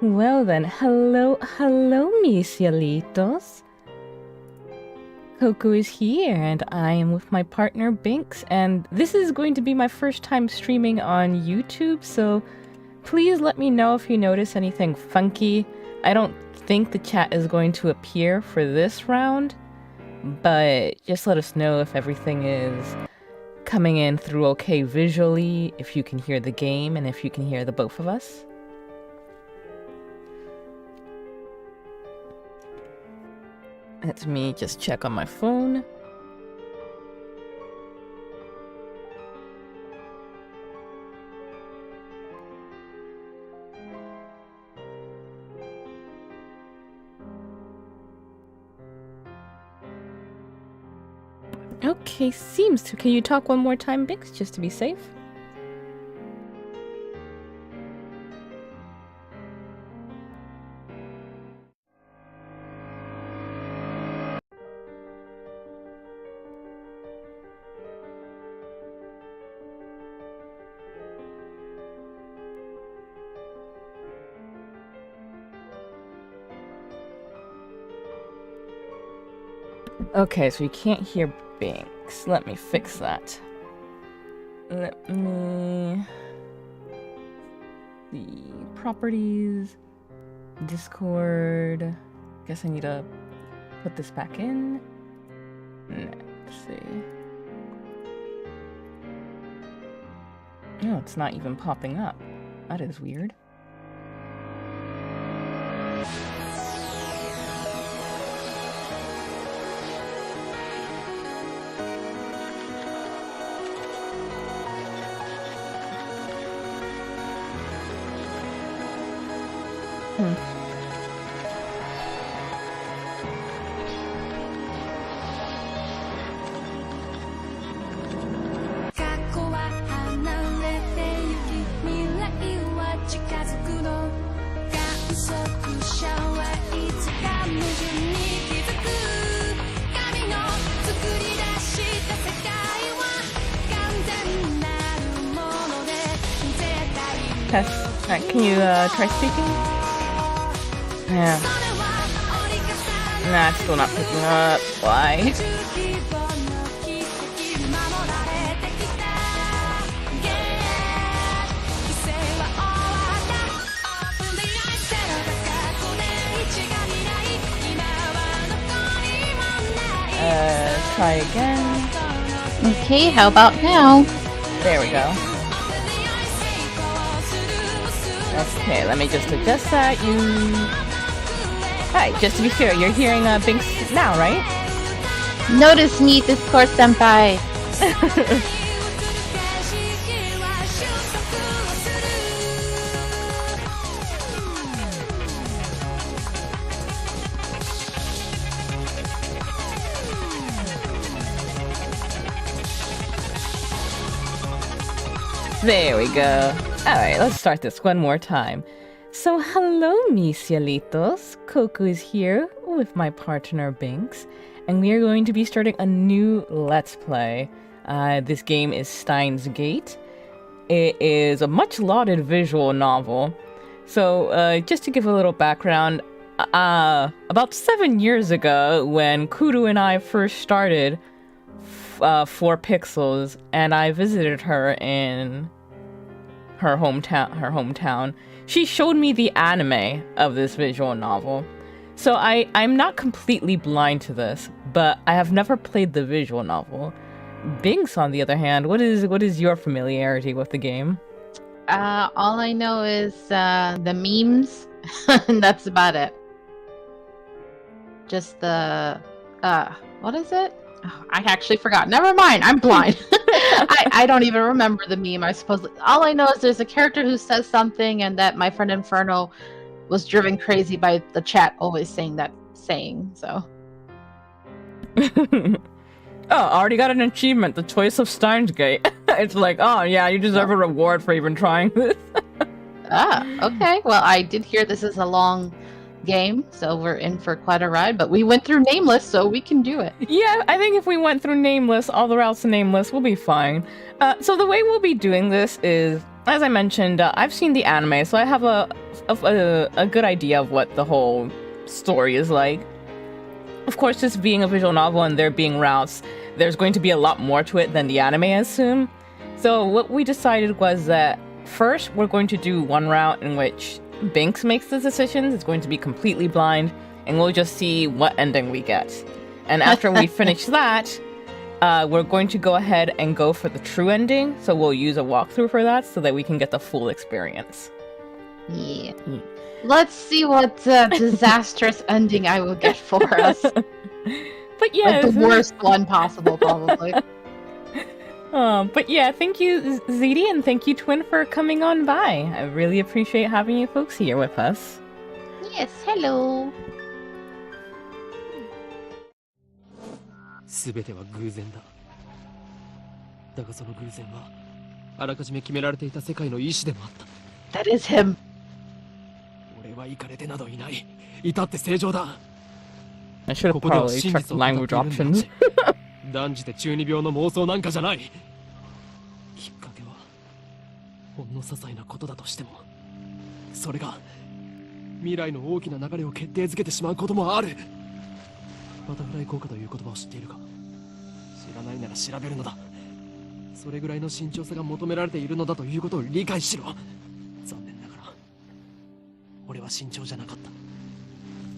Well then, hello, mis cielitos. Coco is here, and I am with my partner Binks, and this is going to be my first time streaming on YouTube, so please let me know if you notice anything funky. I don't think the chat is going to appear for this round, but just let us know if everything is coming in through okay visually, if you can hear the game, and if you can hear the both of us. Let me just check on my phone. Okay, seems to. Can you talk one more time, Binks, just to be safe? Okay, so you can't hear Binks. Let me fix that. Let me see. Properties. Discord. Guess I need to put this back in. Let's see. No, it's not even popping up. That is weird. Test. Can you try speaking? Yeah. Nah, it's still not picking up. Why? Try again. Okay, how about now? There we go. Okay, let me just adjust that. Alright, just to be sure, you're hearing Binks now, right? Notice me, Discord senpai. There we go. Alright, let's start this one more time. So hello, mis cielitos. Coco is here with my partner Binks, and we are going to be starting a new Let's Play. This game is Steins Gate. It is a much lauded visual novel. So just to give a little background, about 7 years ago when Kuru and I first started 4 Pixels, and I visited her in her hometown, she showed me the anime of this visual novel. So I'm not completely blind to this, but I have never played the visual novel. Binks, on the other hand, what is your familiarity with the game? All I know is the memes, and that's about it. Just the what is it? Oh, I actually forgot. Never mind. I'm blind. I don't even remember the meme. I suppose all I know is there's a character who says something, and that my friend Inferno was driven crazy by the chat always saying that saying. So. Oh, already got an achievement. The choice of Steins Gate. It's like, oh yeah, you deserve a reward for even trying this. Okay. Well, I did hear this is a long game, so we're in for quite a ride, but we went through Nameless, so we can do it. Yeah, I think if we went through Nameless, all the routes to Nameless, we'll be fine. So the way we'll be doing this is as I mentioned, I've seen the anime, so I have a good idea of what the whole story is like. Of course, just being a visual novel and there being routes, there's going to be a lot more to it than the anime, I assume. So what we decided was that first we're going to do one route in which Binks makes the decisions. It's going to be completely blind, and we'll just see what ending we get. And after we finish that, we're going to go ahead and go for the true ending. So we'll use a walkthrough for that so that we can get the full experience. Yeah. Let's see what disastrous ending I will get for us. But yeah, like the worst one possible, probably. But yeah, thank you, ZD, and thank you, Twin, for coming on by. I really appreciate having you folks here with us. Yes, hello. 全ては偶然だ。だがその偶然はあらかじめ決められていた世界の意志でもあった。That is him. 俺はイカれてなどいない。至って正常だ。I should have probably checked the language options. 断じて中二病の妄想なんかじゃない。きっかけはほんの些細なことだとしても、それが未来の大きな流れを決定づけてしまうこともある。バタフライ効果という言葉を知っているか。知らないなら調べるのだ。それぐらいの慎重さが求められているのだということを理解しろ。残念ながら俺は慎重じゃなかった。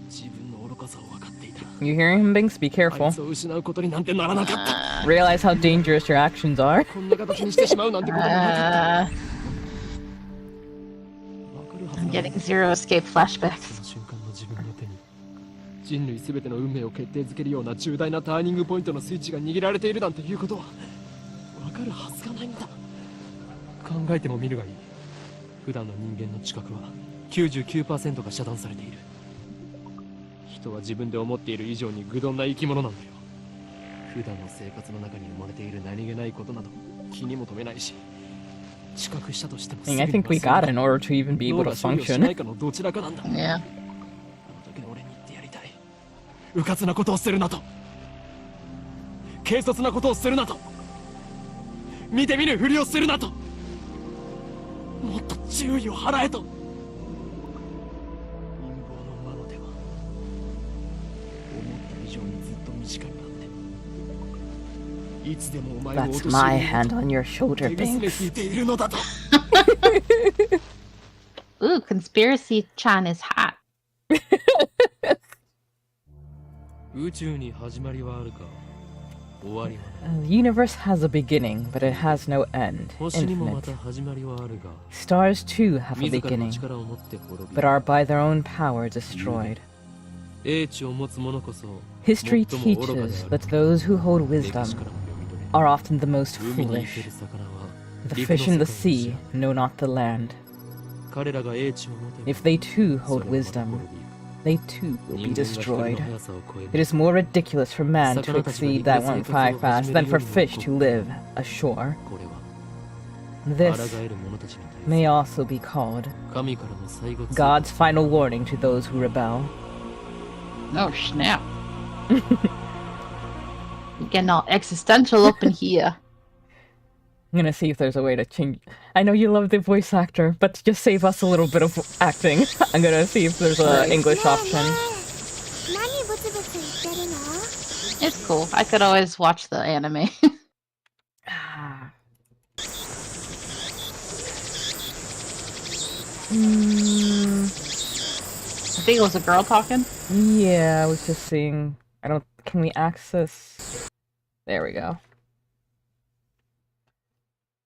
自分の愚かさを分かっていた。 You hearing him, Binks? Be careful. あいつを失うことになんてならなかった。Realize how dangerous your actions are. こんな形にしてしまうなんてこともなかった。わかるはず I'm だ。 getting Zero Escape flashbacks. その瞬間の自分の手に人類すべての運命を決定づけるような重大なターニングポイントのスイッチが握られているなんていうことはわかるはずがないんだ。考えてもみるがいい。普段の人間の知覚は 99% が遮断されている。人は自分で思っている以上に愚鈍な生き物なんだよ。普段の生活の中に生まれている何気ないことなど気にも留めないし、知覚したとしても I think we got it in order to even be able to function. ないかのどちらかなんだ。 Yeah. あの時の俺に言ってやりたい。迂闊なことをするなと。軽率なことをするなと。見て見ぬふりをするなと。もっと注意を払えと。陰謀の魔の手は思った以上にずっと身近にあって、いつでもお前を落 That's とし my hand on your shoulder, 手ぐすね Binks. 引いているのだと。 Ooh, Conspiracy-chan is hot. 宇宙に始まりはあるか。終わりは The universe has a beginning, but it has no end. 星にもま Infinite. た始まりはあるが。 Stars too have a 自らの beginning, 力を持って滅び but are by their own power destroyed. 英知を持つ者こそ History 最も愚かであ teaches る。 that those who hold 歴史 wisdom からも読み取れ are often the most 海に生 foolish. きる魚は The 陸の fish in the 世界を知 sea る。 know not the land. 彼らが英知を持てば If they too そ hold れはまた wisdom, 滅びゆく。 they too will 人 be 間が光の destroyed. 速さを超え It る is more ridiculous for man to 魚たちが exceed 陸で that 生 one 活を fly 始 fast め than る for よりも fish 酷 to live ashore. これは This 抗える者たちに対 may す also る be called 神からの最後通 God's final warning to those who rebel. Oh, snap. You're getting all existential up in here. I'm gonna see if there's a way to change. I know you love the voice actor, but to just save us a little bit of acting, I'm gonna see if there's an English option. It's cool. I could always watch the anime. Ah. I think it was a girl talking. Yeah, I was just seeing. I don't. Can we access? There we go.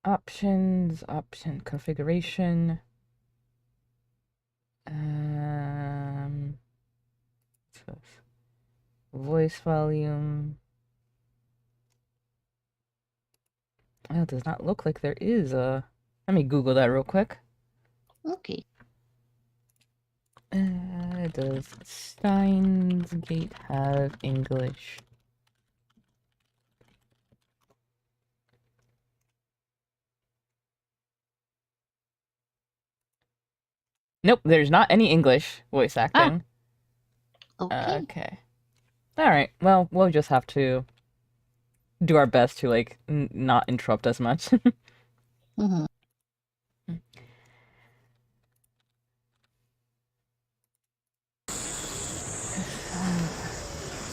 Options, option configuration. What's this? Voice volume. Oh, it does not look like there is a. Let me Google that real quick. Okay. Does Steins Gate have English? Nope, there's not any English voice acting. Okay. Okay. Alright, well, we'll just have to do our best to, like, not interrupt as much. Mhm.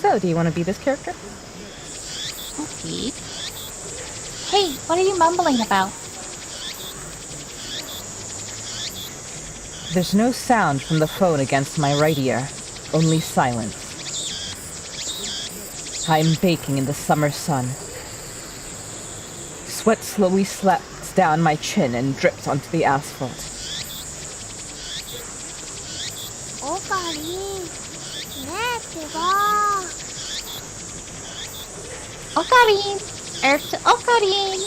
So, do you want to be this character? Okay. Hey, what are you mumbling about? There's no sound from the phone against my right ear, only silence. I'm baking in the summer sun. Sweat slowly slips down my chin and drips onto the asphalt. Ocarine! Earth to Ocarine!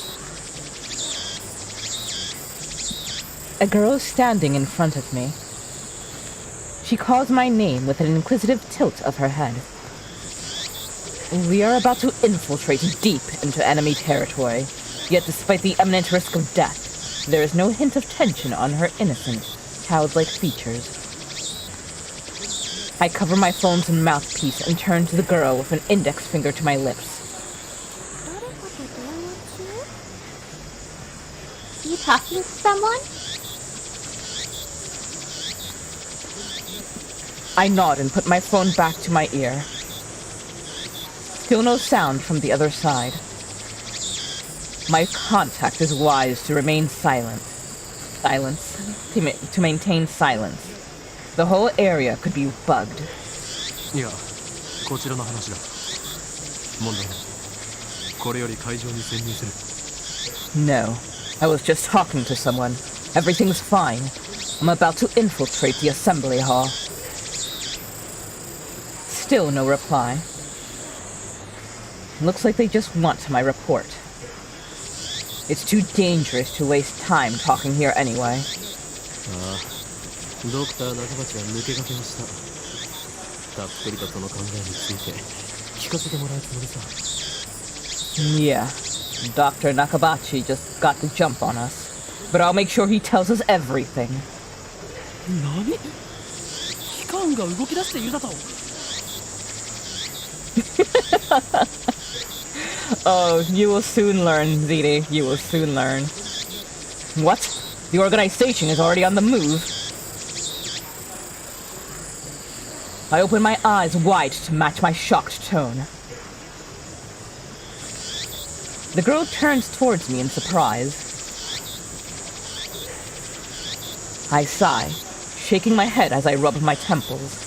A girl is standing in front of me. She calls my name with an inquisitive tilt of her head. We are about to infiltrate deep into enemy territory, yet despite the imminent risk of death, there is no hint of tension on her innocent, childlike features. I cover my phone's mouthpiece and turn to the girl with an index finger to my lips. Are you talking to someone? I nod and put my phone back to my ear. Still no sound from the other side. My contact is wise to remain silent. To maintain silence. The whole area could be bugged. いや、こちらの話だ。問題ない。これより会場に潜入する。No, I was just talking to someone. Everything's fine. I'm about to infiltrate the assembly hall. Still no reply. Looks like they just want my report. It's too dangerous to waste time talking here anyway. ああ、ドクター中鉢が抜け駆けをした。たっぷりとその考えについて聞かせてもらうつもりさ。Yeah, Dr. Nakabachi just got the jump on us. But I'll make sure he tells us everything. 何？機関が動き出しているだと。Oh, you will soon learn, Ziti. You will soon learn. What? The organization is already on the move. I open my eyes wide to match my shocked tone. The girl turns towards me in surprise. I sigh, shaking my head as I rub my temples.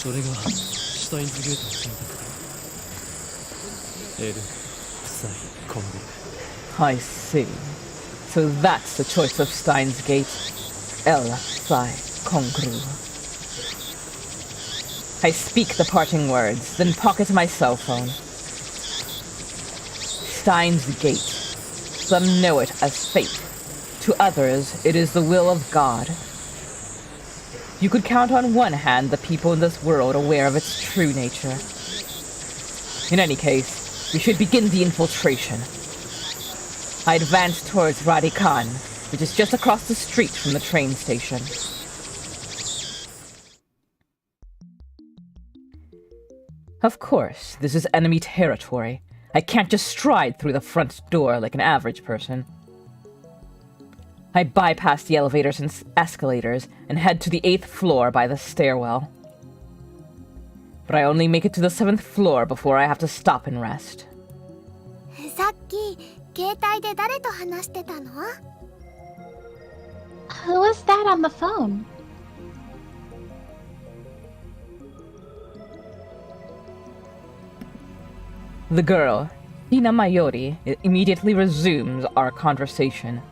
それがシュタインズゲートの選択だ。L、Psi、コング。 I see. So that's the choice of Steins Gate. El Psi Congru. I speak the parting words, then pocket my cell phone. Steins Gate. Some know it as fate. To others, it is the will of God. You could count on one hand the people in this world aware of its true nature. In any case, we should begin the infiltration. I advance towards Radikan, which is just across the street from the train station. Of course, this is enemy territory. I can't just stride through the front door like an average person. I bypass the elevators and escalators and head to the 8th floor by the stairwell. But I only make it to the 7th floor before I have to stop and rest. さっき携帯で誰と話してたの？ Who was that on the phone? The girl, Hina Mayori, immediately resumes our conversation.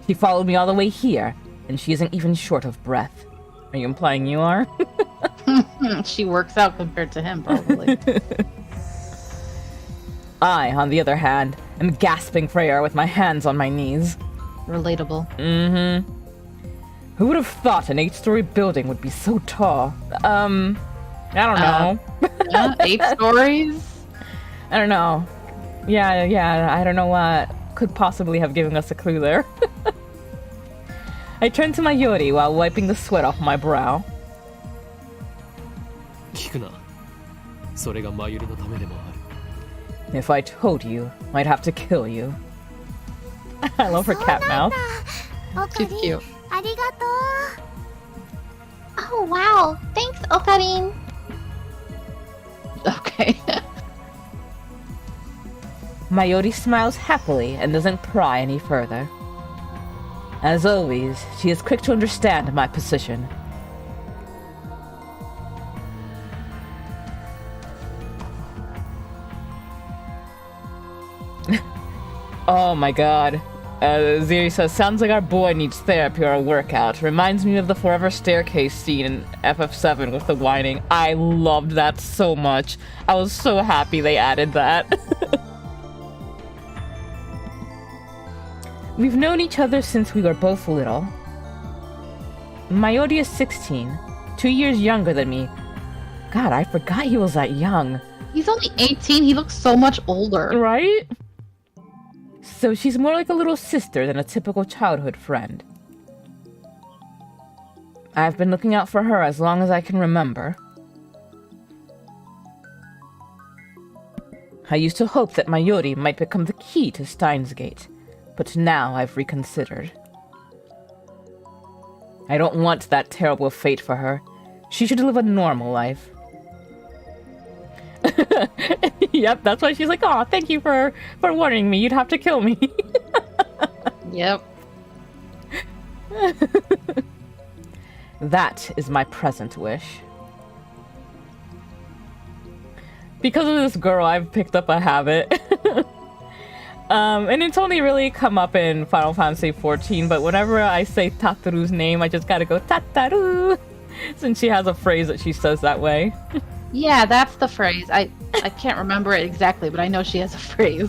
She followed me all the way here, and she isn't even short of breath. Are you implying you are? She works out compared to him, probably. I, on the other hand, am gasping for air with my hands on my knees. Relatable. Mm-hmm. Who would have thought an 8-story building would be so tall? I don't know. Yeah, 8 stories? I don't know. Yeah, I don't know what could possibly have given us a clue there. I turn to Mayori while wiping the sweat off my brow. 聞くな。それがマユリのためでもある。 If I told you, I'd have to kill you. I love her cat mouth. オカ She's リン cute. ありがと Oh wow, thanks, Okarin. Okay. Mayuri smiles happily and doesn't pry any further. As always, she is quick to understand my position. Oh my god. Ziri says, sounds like our boy needs therapy or a workout. Reminds me of the Forever Staircase scene in FF7 with the whining. I loved that so much. I was so happy they added that. We've known each other since we were both little. Mayori is 16, 2 years younger than me. God, I forgot he was that young. He's only 18. He looks so much older. Right? So she's more like a little sister than a typical childhood friend. I've been looking out for her as long as I can remember. I used to hope that Mayuri might become the key to Steins Gate, but now I've reconsidered. I don't want that terrible fate for her. She should live a normal life. Yep, that's why she's like, "Aw, thank you for warning me. You'd have to kill me." Yep. That is my present wish. Because of this girl, I've picked up a habit. And it's only really come up in Final Fantasy XIV, but whenever I say Tataru's name, I just gotta go, Tataru! Since she has a phrase that she says that way. Yeah, that's the phrase. I can't remember it exactly, but I know she has a phrase.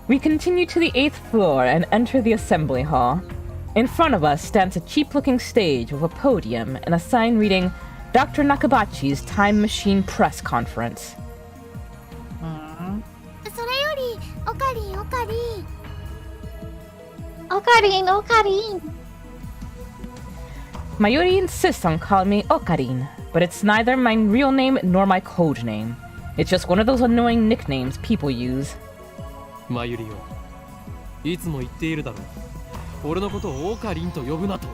We continue to the 8th floor and enter the assembly hall. In front of us stands a cheap-looking stage with a podium and a sign reading Dr. Nakabachi's Time Machine Press Conference. うそれよりオカリンオカリン Okarin, Okarin. Mayuri insists on calling me Okarin, but it's neither my real name nor my code name. It's just one of those annoying nicknames people use. マユリよ、いつも言っているだろう。俺のことをオカリンと呼ぶなと。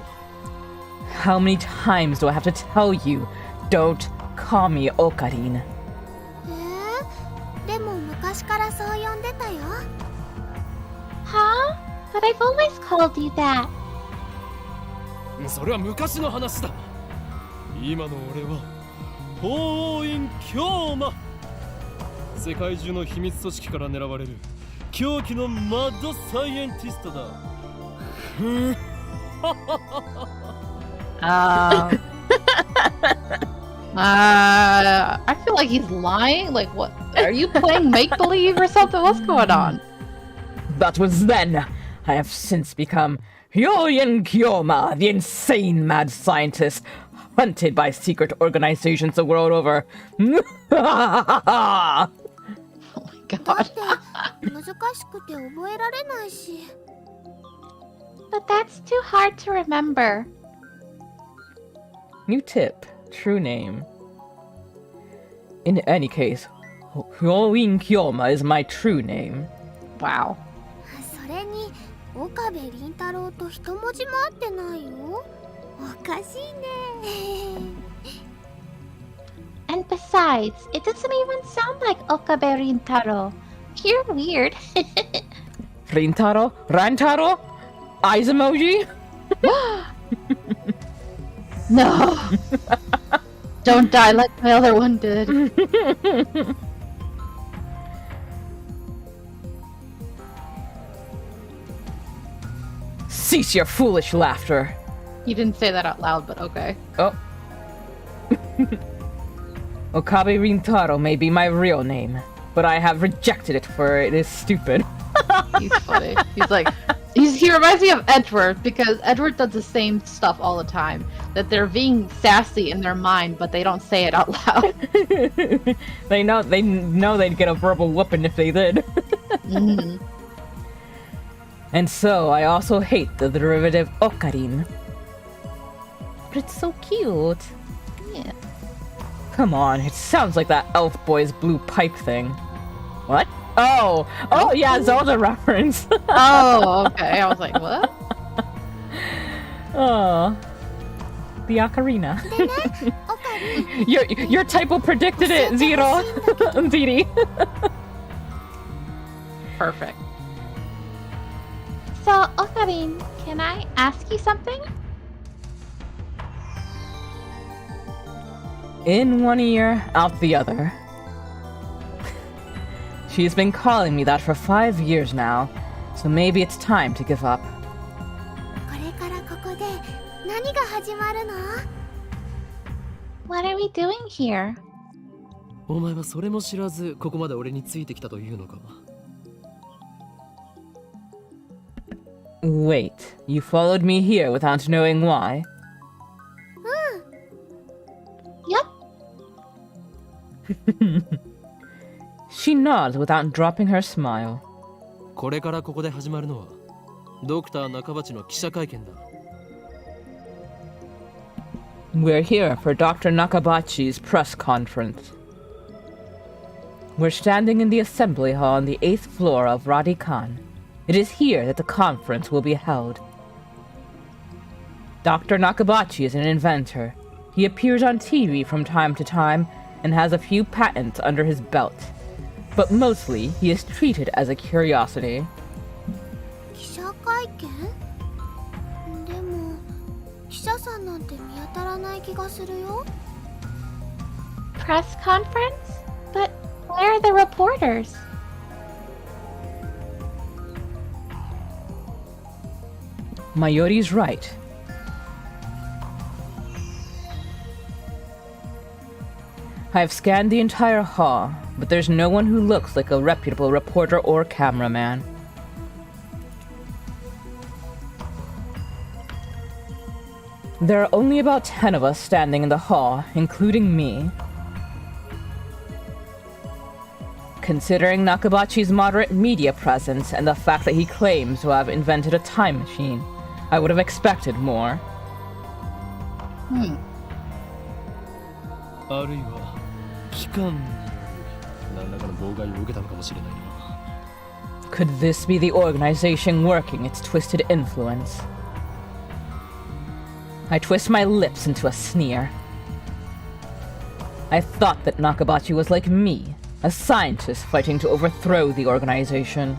How many times do I have to tell you? Don't call me Okarin. でも昔からそう呼んでたよ Huh? But I've always called you that. それは昔の話だ。今の俺は法王院京馬。世界中の秘密組織から狙われる狂気のマッドサイエンティストだ。I feel like he's lying. Like, what? Are you playing make-believe or something? What's going on? That was then. I have since become Hyoyen Kyoma, the insane mad scientist, hunted by secret organizations the world over. Oh my だ god. って難しくて覚えられないし But that's too hard to remember. New tip. True name. In any case, Hyoyen Kyoma is my true name. Wow. それに岡部倫太郎と一文字も合ってないよおかしいね And besides, it doesn't even sound like Okabe Rintaro. You're weird. Rintaro? Rantaro? Eyes emoji? No. Don't die like my other one did. Cease your foolish laughter. You didn't say that out loud, but okay. Oh. Okabe Rintaro may be my real name, but I have rejected it for it is stupid. He's funny. He's like, he reminds me of Edward because Edward does the same stuff all the time. That they're being sassy in their mind, but they don't say it out loud. They know they'd get a verbal whooping if they did. Mhm. And so I also hate the derivative Okarin. But it's so cute. Yeah. Come on, it sounds like that elf boy's blue pipe thing. What? Oh, yeah, Zelda reference. Oh, okay. I was like, what? Oh, the ocarina. でね、オカリン Your typo predicted it, Zero. Ziri. Perfect. So, Okarin, can I ask you something? In one ear, out the other. She's been calling me that for 5 years now, so maybe it's time to give up. これからここで何が始まるの？ What are we doing here? お前はそれも知らずここまで俺についてきたというのか。 Wait, you followed me here without knowing why? Yep. She nods without dropping her smile. これからここで始まるのはドクター中鉢の記者会見だ。 We're here for Dr. Nakabachi's press conference. We're standing in the assembly hall on the 8th floor of Radikan. It is here that the conference will be held. Dr. Nakabachi is an inventor. He appears on TV from time to time and has a few patents under his belt. But mostly, he is treated as a curiosity. 記者会見？でも記者さんなんて見当たらない気がするよ。 Press conference? But where are the reporters? Mayori's right. I've scanned the entire hall, but there's no one who looks like a reputable reporter or cameraman. There are only about 10 of us standing in the hall, including me. Considering Nakabachi's moderate media presence and the fact that he claims to have invented a time machine, I would have expected more. あるいは機関に何らかの妨害を受けたのかもしれないな。 Could this be the organization working its twisted influence? I twist my lips into a sneer. I thought that Nakabachi was like me, a scientist fighting to overthrow the organization.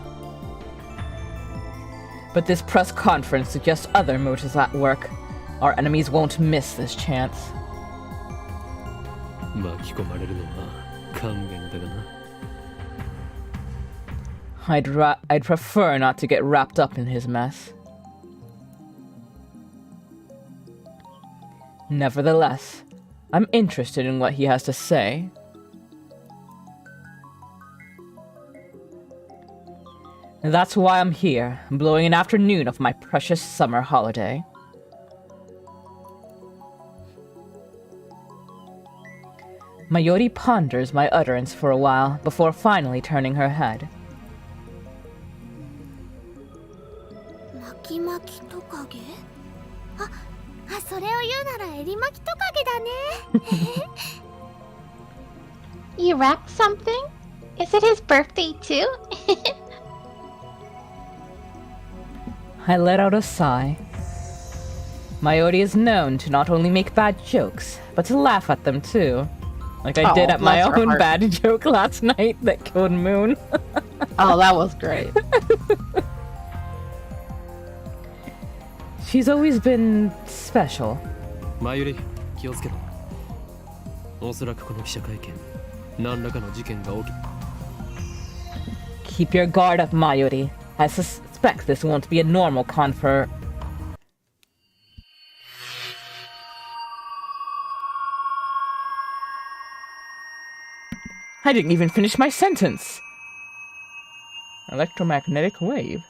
But this press conference suggests other motives at work. Our enemies won't miss this chance. 巻き込まれるのは勘弁だがな。 I'd prefer not to get wrapped up in his mess. Nevertheless, I'm interested in what he has to say. That's why I'm here, blowing an afternoon of my precious summer holiday. Mayori ponders my utterance for a while before finally turning her head. 巻き巻きトカゲ？それを言うならエリマキトカゲだね。 You wrapped something? Is it his birthday too? I let out a sigh. Mayori is known to not only make bad jokes, but to laugh at them too. Like I did at my bless her own heart. bad joke last night that killed Moon. Oh, that was great. She's always been special. 前より気をつけろ。おそらくこの記者会見、何らかの事件が起き。 Keep your guard up, Mayori. I suspect this won't be a normal confer. I didn't even finish my sentence. Electromagnetic wave?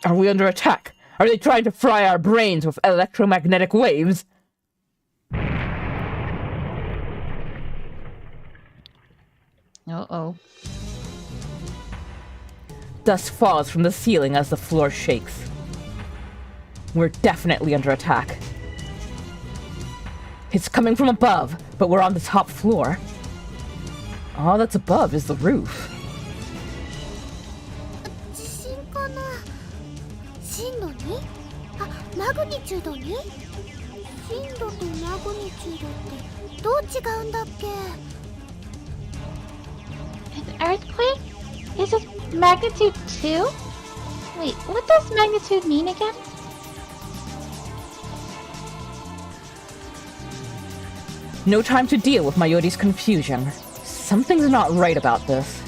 Are we under attack? Are they trying to fry our brains with electromagnetic waves? Uh-oh. Dust falls from the ceiling as the floor shakes. We're definitely under attack. It's coming from above, but we're on the top floor. All that's above is the roof. マグニチュードに？震度とマグニチュードってどう違うんだっけ？ An earthquake? Is it magnitude 2? Wait, what does magnitude mean again? No time to deal with Mayori's confusion. Something's not right about this.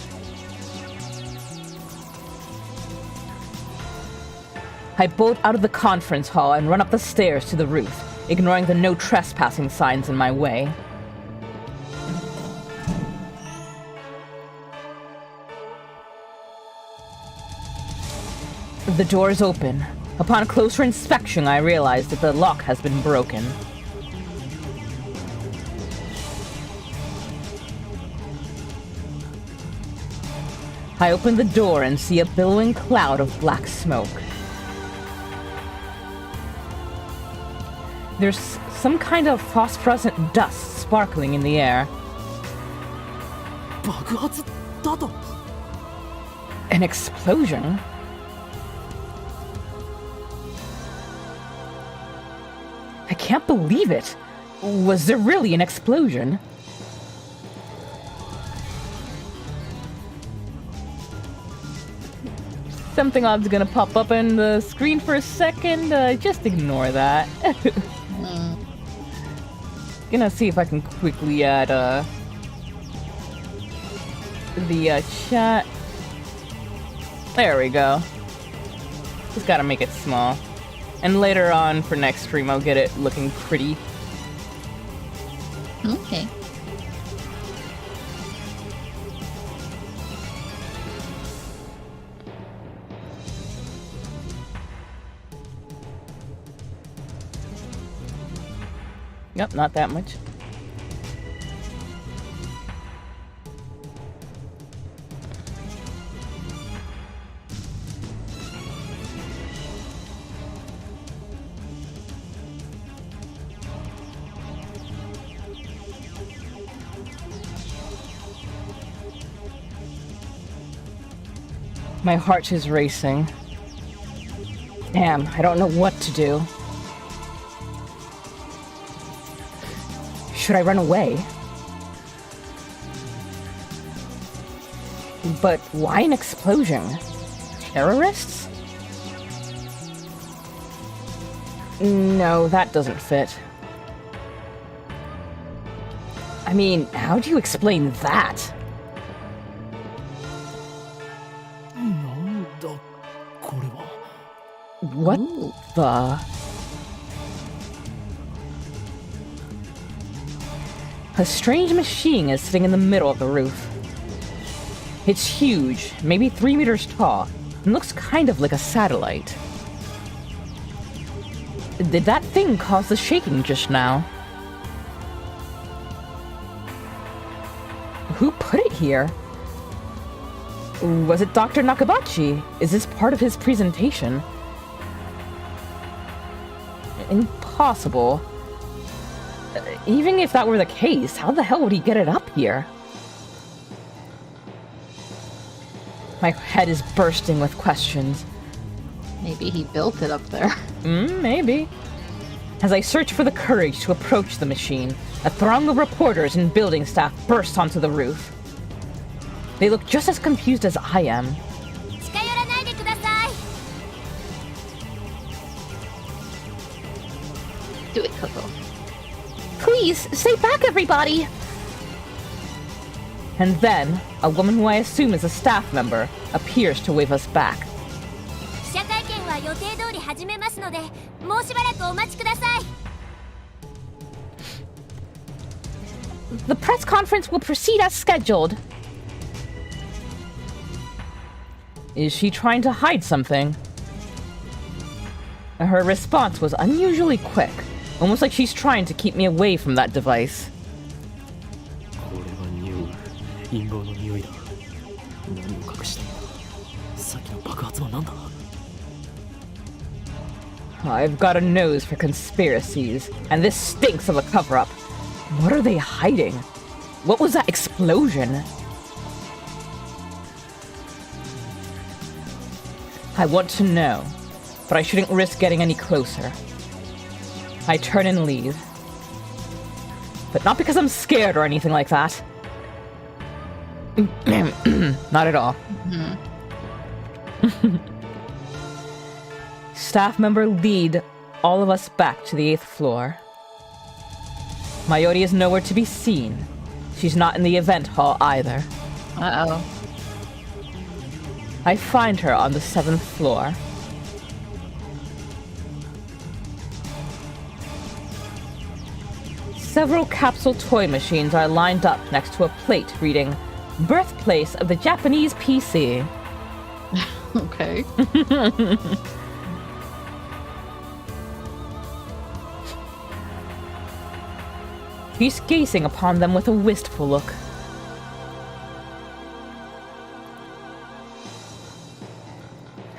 I bolt out of the conference hall and run up the stairs to the roof, ignoring the no trespassing signs in my way. The door is open. Upon closer inspection, I realize that the lock has been broken. I open the door and see a billowing cloud of black smoke. There's some kind of phosphorescent dust sparkling in the air. 爆発だと。 An explosion? I can't believe it. Was there really an explosion? Something odd's gonna pop up on the screen for a second. Just ignore that. Gonna see if I can quickly add the chat. There we go. Just gotta make it small. And later on for next stream, I'll get it looking pretty. Okay. Yep, not that much. My heart is racing. Damn, I don't know what to do. Should I run away? But why an explosion? Terrorists? No, that doesn't fit. I mean, how do you explain that? なんだこれは。 What the? A strange machine is sitting in the middle of the roof. It's huge, maybe 3 meters tall, and looks kind of like a satellite. Did that thing cause the shaking just now? Who put it here? Was it Dr. Nakabachi? Is this part of his presentation? Impossible. Even if that were the case, how the hell would he get it up here? My head is bursting with questions. Maybe he built it up there. Maybe. As I search for the courage to approach the machine, a throng of reporters and building staff burst onto the roof. They look just as confused as I am. 近寄らないでください。 Do it, Coco. Please, stay back, everybody! And then, a woman who I assume is a staff member appears to wave us back. 記者会見は予定通り始めますので、もうしばらくお待ちください。 The press conference will proceed as scheduled. Is she trying to hide something? Her response was unusually quick, almost like she's trying to keep me away from that device. これは匂い。陰謀の匂いだ。何を隠している。さっきの爆発は何だ。 I've got a nose for conspiracies, and this stinks of a cover-up. What are they hiding? What was that explosion? I want to know, but I shouldn't risk getting any closer. I turn and leave. But not because I'm scared or anything like that. Not at all. Staff member lead all of us back to the 8th floor. Mayuri is nowhere to be seen. She's not in the event hall either. Uh-oh. I find her on the 7th floor. Several capsule toy machines are lined up next to a plate reading, "Birthplace of the Japanese PC." Okay. He's gazing upon them with a wistful look.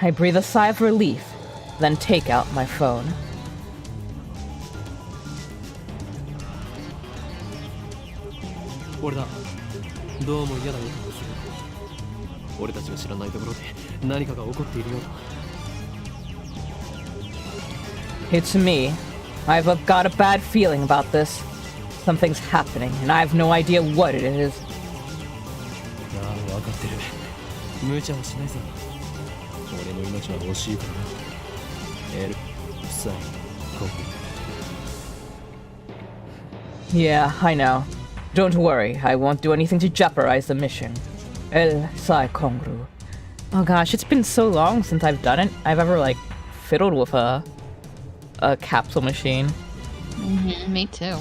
I breathe a sigh of relief, then take out my phone. It's me. I've got a bad feeling about this. Something's happening, and I have no idea what it is. Yeah, I know. Don't worry, I won't do anything to jeopardize the mission. El Sai Kongru. Oh gosh, it's been so long since I've done it. I've ever, like, fiddled with a capsule machine. Me too.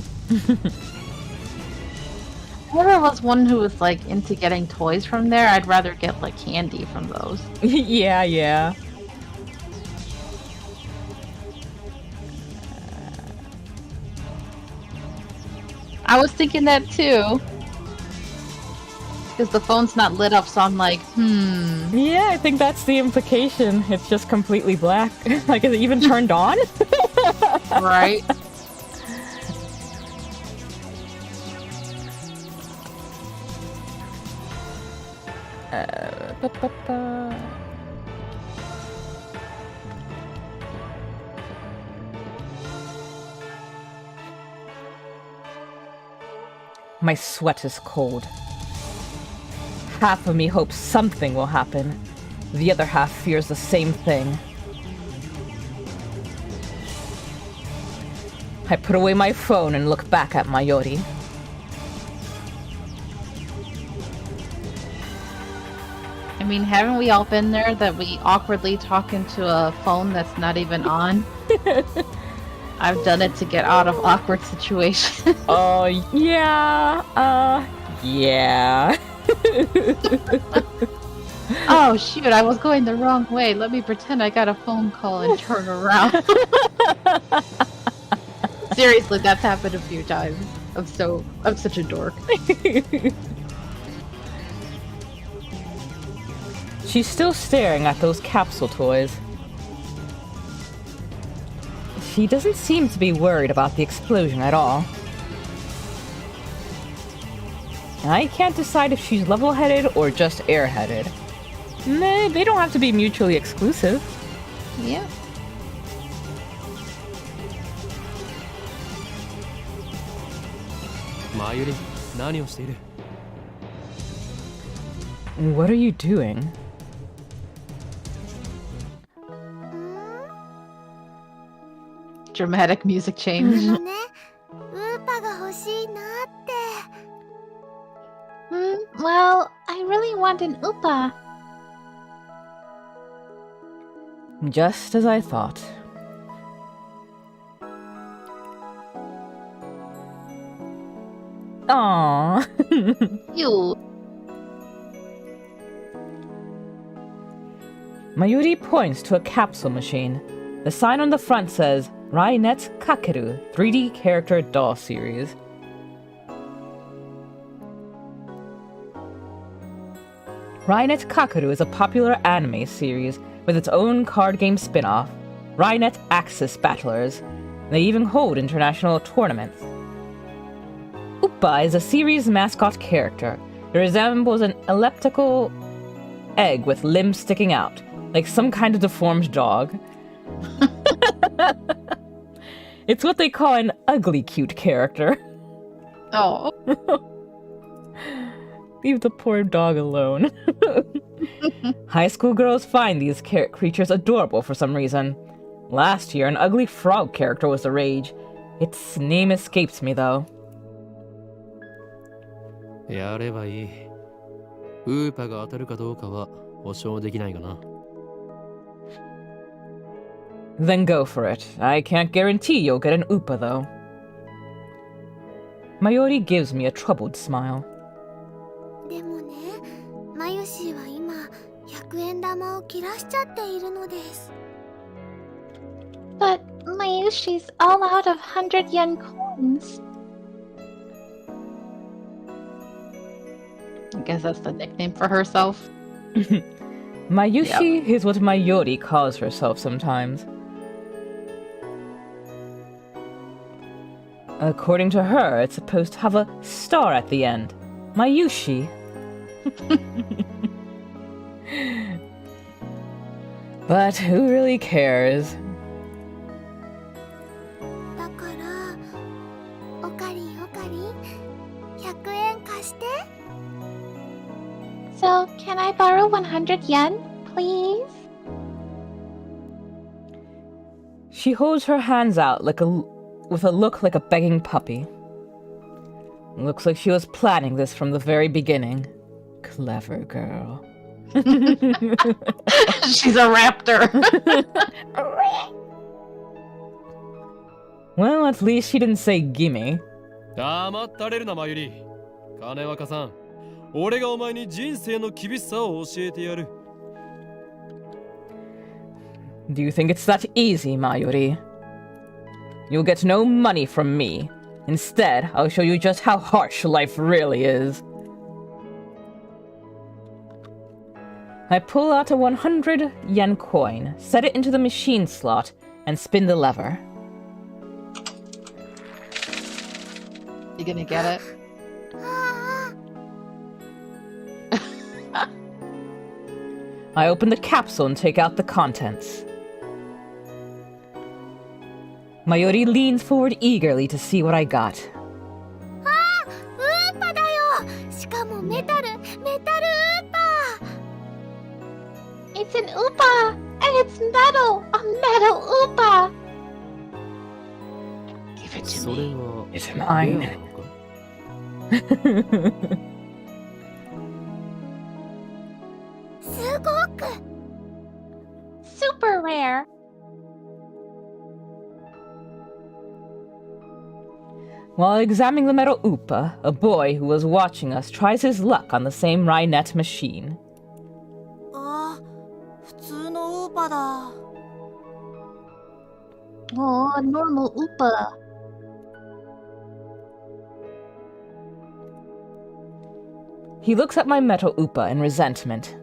I never was one who was, like, into getting toys from there. I'd rather get, like, candy from those. Yeah. I was thinking that too. Because the phone's not lit up, so I'm like, Yeah, I think that's the implication. It's just completely black. Like, is it even turned on? Right? My sweat is cold. Half of me hopes something will happen. The other half fears the same thing. I put away my phone and look back at Mayuri. I mean, haven't we all been there that we awkwardly talk into a phone that's not even on? I've done it to get out of awkward situations. Oh, yeah. Yeah. Oh, shoot, I was going the wrong way. Let me pretend I got a phone call and turn around. Seriously, that's happened a few times. I'm such a dork. She's still staring at those capsule toys. She doesn't seem to be worried about the explosion at all. I can't decide if she's level-headed or just airheaded. Nah, they don't have to be mutually exclusive. Yeah. Mayuri, 何をしている? What are you doing? Dramatic music change. ね、ウーパが欲しいなって。Well, I really want an Upa. Just as I thought. Aww. You. Mayuri points to a capsule machine. The sign on the front says Rainet Kakeru 3D Character Doll Series. Rainet Kakeru is a popular anime series with its own card game spin-off, Rainet Axis Battlers. They even hold international tournaments. Uppa is a series mascot character. It resembles an elliptical egg with limbs sticking out, like some kind of deformed dog. It's what they call an ugly cute character. Oh. Leave the poor dog alone. High school girls find these creatures adorable for some reason. Last year, an ugly frog character was the rage. Its name escapes me, though. やればいい。ウーパが当たるかどうかは保証できないがな。Then go for it. I can't guarantee you'll get an Oopa, though. Mayuri gives me a troubled smile. でもね、マユシーは今100円玉を切らしちゃっているのです。 But Mayushi's all out of 100 yen coins. I guess that's the nickname for herself. Mayushi is what Mayuri calls herself sometimes. According to her, it's supposed to have a star at the end. Mayushi. But who really cares? だから、おかりんおかりん、100円貸して。 So, can I borrow 100 yen, please? She holds her hands out with a look like a begging puppy. Looks like she was planning this from the very beginning. Clever girl. She's a raptor. Well, at least she didn't say gimme. 黙ったれるな、マユリ。金若さん。俺がお前に人生の厳しさを教えてやる。Do you think it's that easy, Mayuri? You'll get no money from me. Instead, I'll show you just how harsh life really is. I pull out a 100 yen coin, set it into the machine slot, and spin the lever. You gonna get it? I open the capsule and take out the contents. Mayuri leans forward eagerly to see what I got. あー、ウーパだよ。しかもメタルウーパ。 It's an Oopa! And it's metal! A metal Oopa! Give it to それ me. は It's mine. レアなのか？すごく。 Super rare! While examining the metal Oopa, a boy who was watching us tries his luck on the same Rainet machine. あー、普通のウーパだ。 Oh, a normal Oopa. He looks at my metal Oopa in resentment.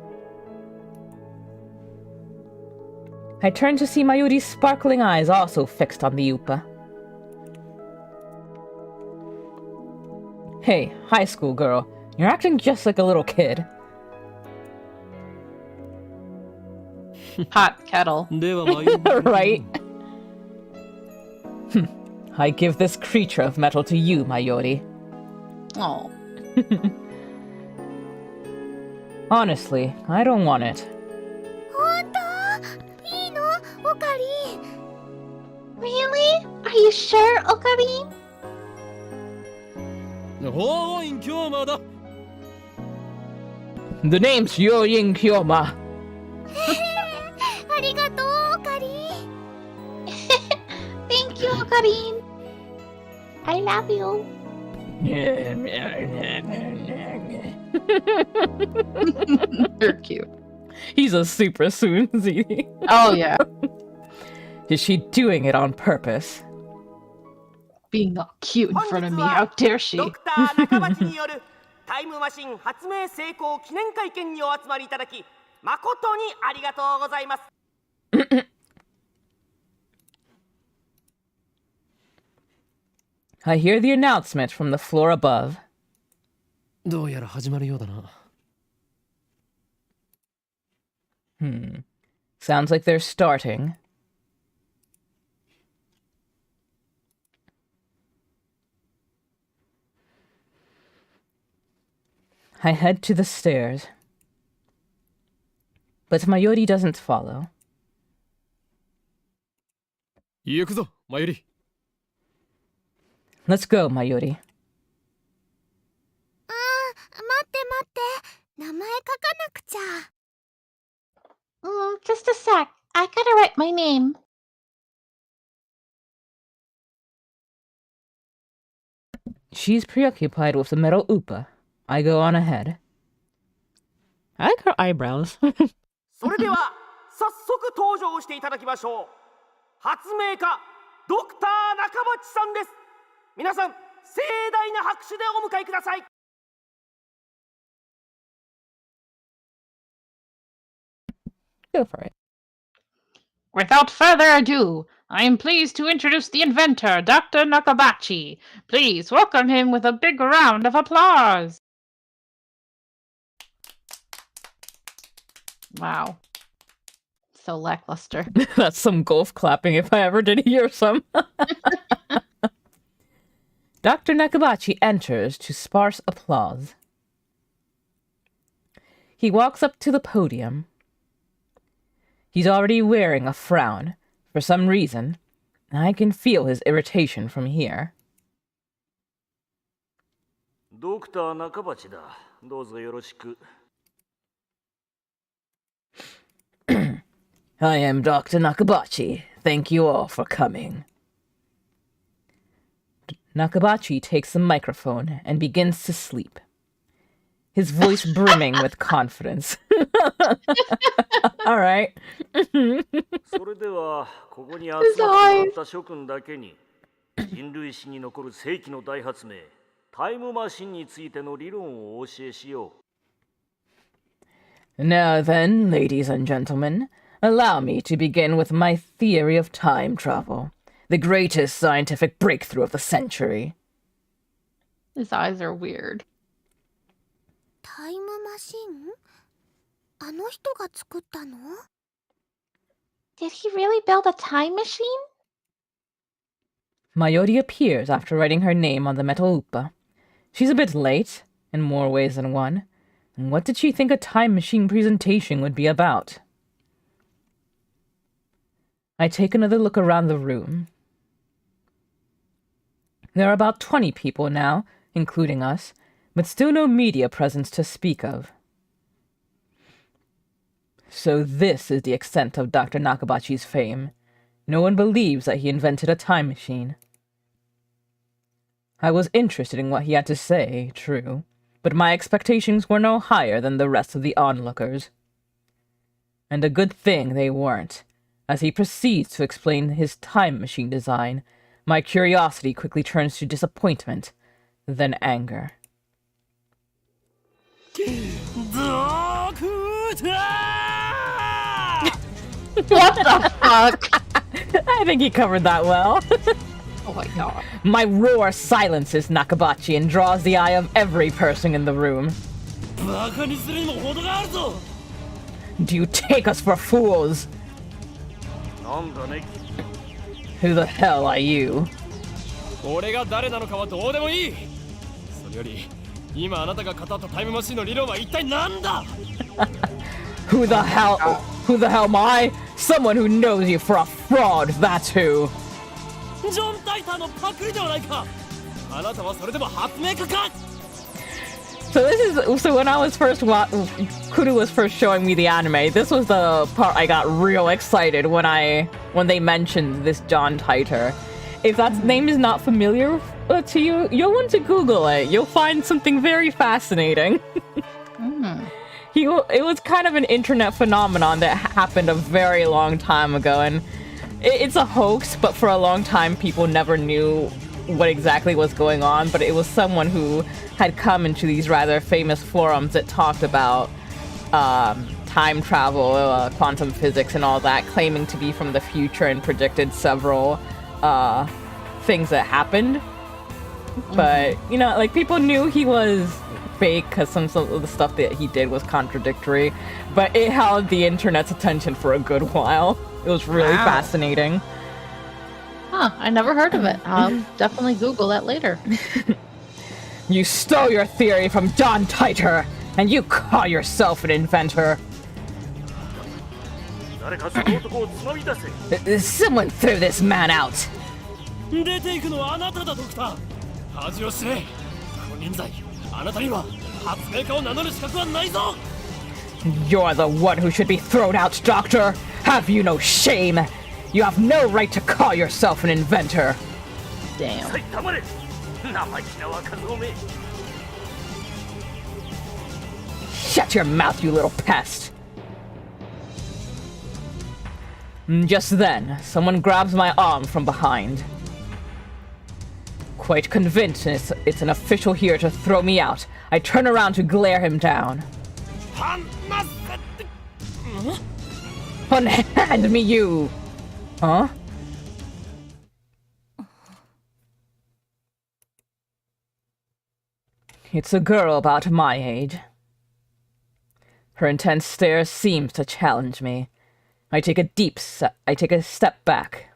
I turn to see Mayuri's sparkling eyes also fixed on the Oopa. Hey, high school girl, you're acting just like a little kid. Hot kettle. ではマユリ。Right? I give this creature of metal to you, Mayuri. Oh. Honestly, I don't want it. 本当？いいの？おかりん。 Really? Are you sure, Okarin? 法院京馬だ。 The name's Yoyin Kyoma. ありがとう、おかりん。 Thank you, Okarin. I love you. You're cute. He's a super Sunzi. Oh yeah. Is she doing it on purpose? Being all cute in front of me. How dare she? ドクター中鉢によるタイムマシン発明成功記念会見にお集まりいただき誠にありがとうございます。 I hear the announcement from the floor above. どうやら始まるようだな。Sounds like they're starting. I head to the stairs. But Mayuri doesn't follow. 行くぞ、マユリ。 Let's go, Mayuri. 待って待って。名前書かなくちゃ。Just a sec. I gotta write my name. She's preoccupied with the metal upa. I go on ahead. I like her eyebrows. それでは早速登場していただきましょう。発明家ドクター中町さんです。皆さん盛大な拍手でお迎えください。 Go for it. Without further ado, I am pleased to introduce the inventor, Dr. Nakabachi. Please welcome him with a big round of applause. Wow. So lackluster. That's some golf clapping if I ever did hear some. Dr. Nakabachi enters to sparse applause. He walks up to the podium. He's already wearing a frown. For some reason, I can feel his irritation from here. ドクター中鉢だ。どうぞよろしく。I am Dr. Nakabachi. Thank you all for coming. Nakabachi takes the microphone and begins to sleep. His voice brimming with confidence. All right. それではここに集まってもらった諸君だけに人類史に残る世紀の大発明タイムマシンについての理論をお教えしよう。 Now then, ladies and gentlemen, allow me to begin with my theory of time travel, the greatest scientific breakthrough of the century. His eyes are weird. タイムマシン？あの人が作ったの？ Did he really build a time machine? Mayuri appears after writing her name on the metal upa. She's a bit late, in more ways than one. And what did she think a time machine presentation would be about? I take another look around the room. There are about 20 people now, including us, but still no media presence to speak of. So this is the extent of Dr. Nakabachi's fame. No one believes that he invented a time machine. I was interested in what he had to say, true, but my expectations were no higher than the rest of the onlookers. And a good thing they weren't. As he proceeds to explain his time machine design, my curiosity quickly turns to disappointment, then anger. What the fuck? I think he covered that well. Oh my god. My roar silences Nakabachi and draws the eye of every person in the room. バカにするにも程があるぞ。 Do you take us for fools? なんだね。 Who the hell are you? 俺が誰なのかはどうでもいい。それより今あなたが語ったタイムマシンの理論は一体何だ？ Who the hell am I? Someone who knows you for a fraud, that's who. ジョン・タイターのパクリではないか。あなたはそれでも発明家か。 So when I was first Kuru was first showing me the anime, this was the part I got real excited when they mentioned this John Titor. If that name is not familiar to you, you'll want to Google it. You'll find something very fascinating. It was kind of an internet phenomenon that happened a very long time ago, and it's a hoax, but for a long time people never knew what exactly was going on, but it was someone who had come into these rather famous forums that talked about time travel, quantum physics and all that, claiming to be from the future and predicted several things that happened. But, you know, like, people knew he was fake because some of the stuff that he did was contradictory, but it held the internet's attention for a good while. It was really fascinating. Huh, I never heard of it. I'll definitely Google that later. You stole your theory from John Titor, and you call yourself an inventor. 誰かその男をつまみ出せ。 Someone threw this man out. 出ていくのはあなただ、ドクター。恥を知れ。金輪際、あなたには発明家を名乗る資格はないぞ。 You're the one who should be thrown out, Doctor. Have you no shame? You have no right to call yourself an inventor. Damn. さい黙れ。生意気な若造め。 Shut your mouth, you little pest. Just then, someone grabs my arm from behind. Quite convinced it's an official here to throw me out, I turn around to glare him down. Unhand me, you! Huh? It's a girl about my age. Her intense stare seems to challenge me. I take a step back.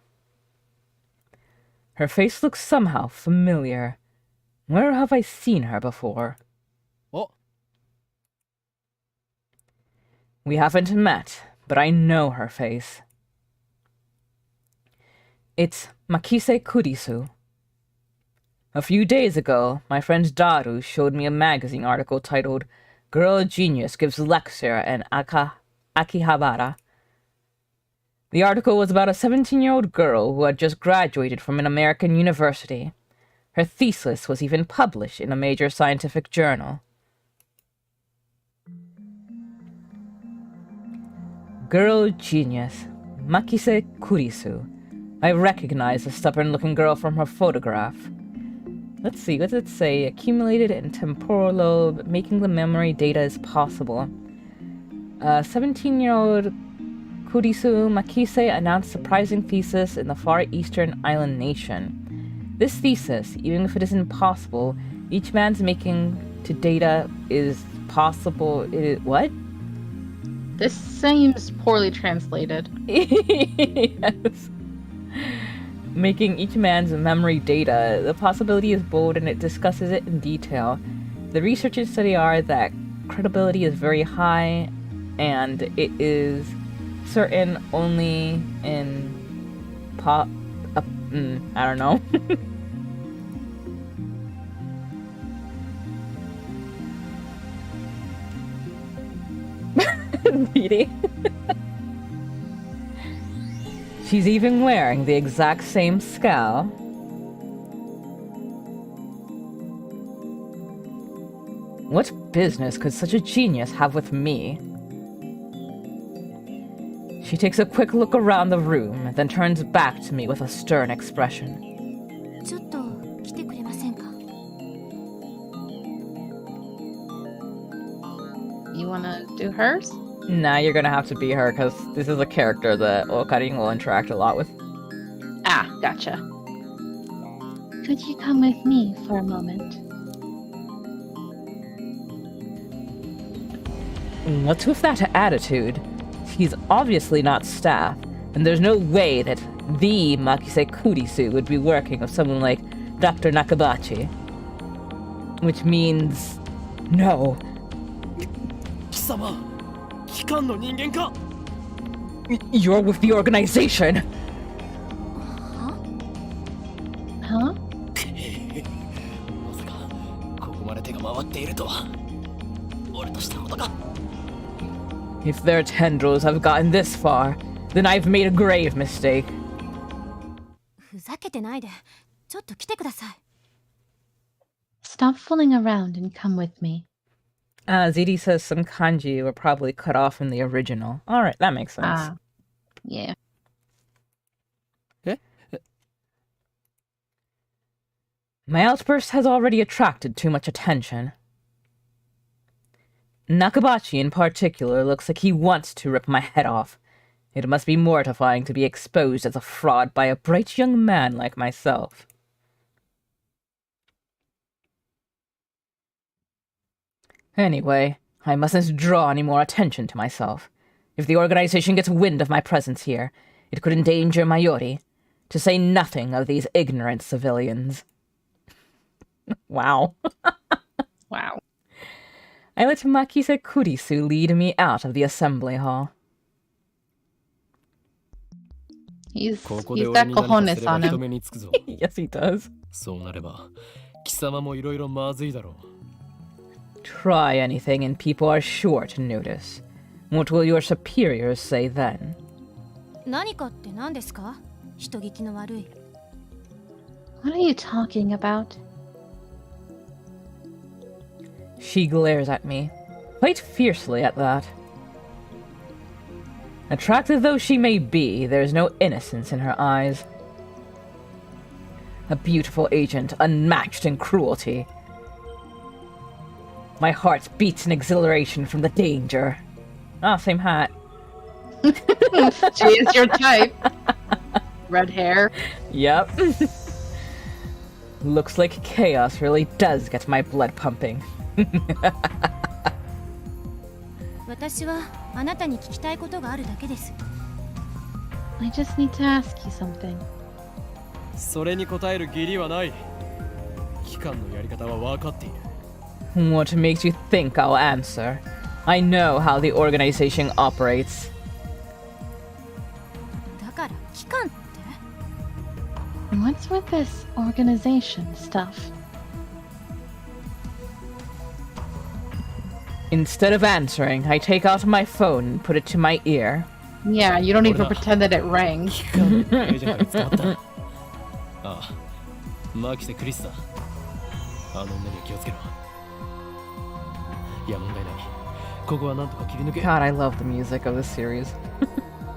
Her face looks somehow familiar. Where have I seen her before? Oh. We haven't met, but I know her face. It's Makise Kurisu. A few days ago, my friend Daru showed me a magazine article titled Girl Genius Gives Lecture in Akihabara. The article was about a 17-year-old girl who had just graduated from an American university. Her thesis was even published in a major scientific journal. Girl Genius, Makise Kurisu. I recognize the stubborn-looking girl from her photograph. Let's see, what does it say? Accumulated in temporal lobe, making the memory data is possible. 17-year-old Kurisu Makise announced surprising thesis in the Far Eastern island nation. This thesis, even if it is impossible, each man's making to data is possible. What? This seems poorly translated. Yes. Making each man's memory data. The possibility is bold and it discusses it in detail. The researchers study are that credibility is very high and it is certain only in I don't know. Reading. She's even wearing the exact same scowl. What business could such a genius have with me? She takes a quick look around the room, then turns back to me with a stern expression. ちょっと来てくれませんか? You wanna do hers? Nah, you're gonna have to be her, because this is a character that Okarin will interact a lot with. Ah, gotcha. Could you come with me for a moment? What's with that attitude? He's obviously not staff, and there's no way that the Makise Kurisu would be working with someone like Dr. Nakabachi. Which means... no. 貴様、機関の人間か? You're with the organization! Huh? まさか、ここまで手が回っているとは。俺としたことか。 If their tendrils have gotten this far, then I've made a grave mistake. ふざけてないで。ちょっと来てください。 Stop fooling around and come with me. ZD says some kanji were probably cut off in the original. Alright, that makes sense. Ah, yeah. My outburst has already attracted too much attention. Nakabachi in particular looks like he wants to rip my head off. It must be mortifying to be exposed as a fraud by a bright young man like myself. Anyway, I mustn't draw any more attention to myself. If the organization gets wind of my presence here, it could endanger Mayori, to say nothing of these ignorant civilians. Wow. Wow. I let Makise Kurisu lead me out of the assembly hall. He's ここで got 俺に何かす cojones れば on 人 him. 目につくぞ。 Yes, he does. そうなれば貴様もいろいろまずいだろう。 Try anything and people are sure to notice. What will your superiors say then? 何かって何ですか？人聞きの悪い。 What are you talking about? She glares at me, quite fiercely at that. Attractive though she may be, there's no innocence in her eyes. A beautiful agent, unmatched in cruelty. My heart beats in exhilaration from the danger. Ah, same hat. She is your type. Red hair. Yep. Looks like chaos really does get my blood pumping. 私はあなたに聞きたいことがあるだけです。 I just need to ask you something. それに答える義理はない。機関のやり方は分かっている。 What makes you think I'll answer? I know how the organization operates. だから機関って？ What's with this organization stuff? Instead of answering, I take out my phone and put it to my ear. Yeah, you don't even pretend that it rang. 機関のエージェントが捕まった。ああ、マキセ・クリスだ。あの女には気をつけろ。いや、問題ない。ここはなんとか切り抜け。 God, I love the music of this series.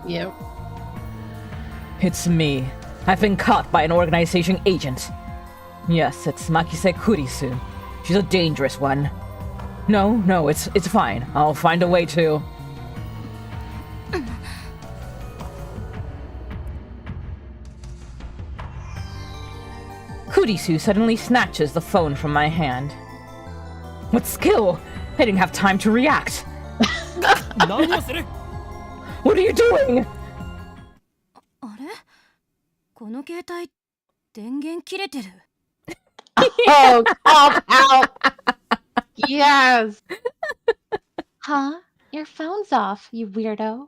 Yep. It's me. I've been caught by an organization agent. Yes, it's Makise Kurisu. She's a dangerous one. No, it's fine. I'll find a way to... Kurisu suddenly snatches the phone from my hand. What skill? I didn't have time to react. 何をする？ What are you doing? あれ？この携帯電源切れてる。 Oh, called out. Yes. Huh? Your phone's off, you weirdo.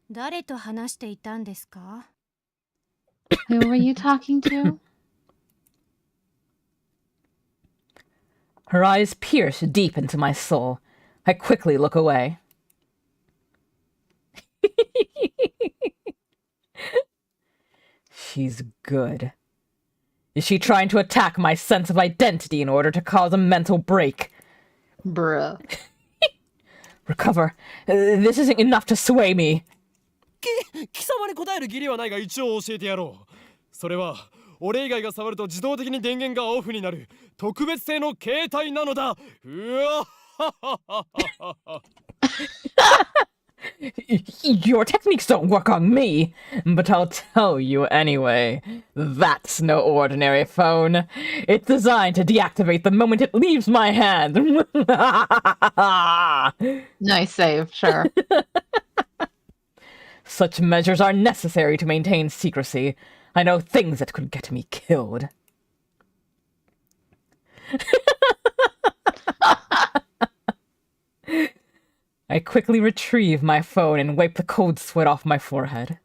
誰と話していたんですか？ Who were you talking to? Her eyes pierce deep into my soul. I quickly look away. She's good. Is she trying to attack my sense of identity in order to cause a mental break? Bruh. Recover. This isn't enough to sway me. 貴様に答える義理はないが一応教えてやろう。それは俺以外が触ると自動的に電源がオフになる特別製の携帯なのだ。うわ Your techniques don't work on me, but I'll tell you anyway. That's no ordinary phone. It's designed to deactivate the moment it leaves my hand. Nice save, sure. Such measures are necessary to maintain secrecy. I know things that could get me killed. I quickly retrieve my phone and wipe the cold sweat off my forehead.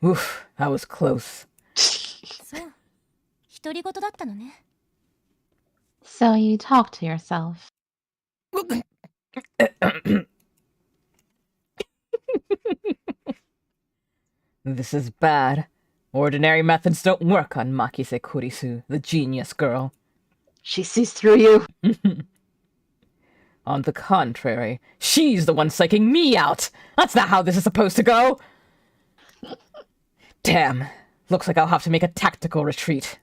Oof, that was close. そう。独り言だったのね。 So you talk to yourself. This is bad. Ordinary methods don't work on Makise Kurisu, the genius girl. She sees through you. On the contrary, she's the one psyching me out. That's not how this is supposed to go. Damn. Looks like I'll have to make a tactical retreat.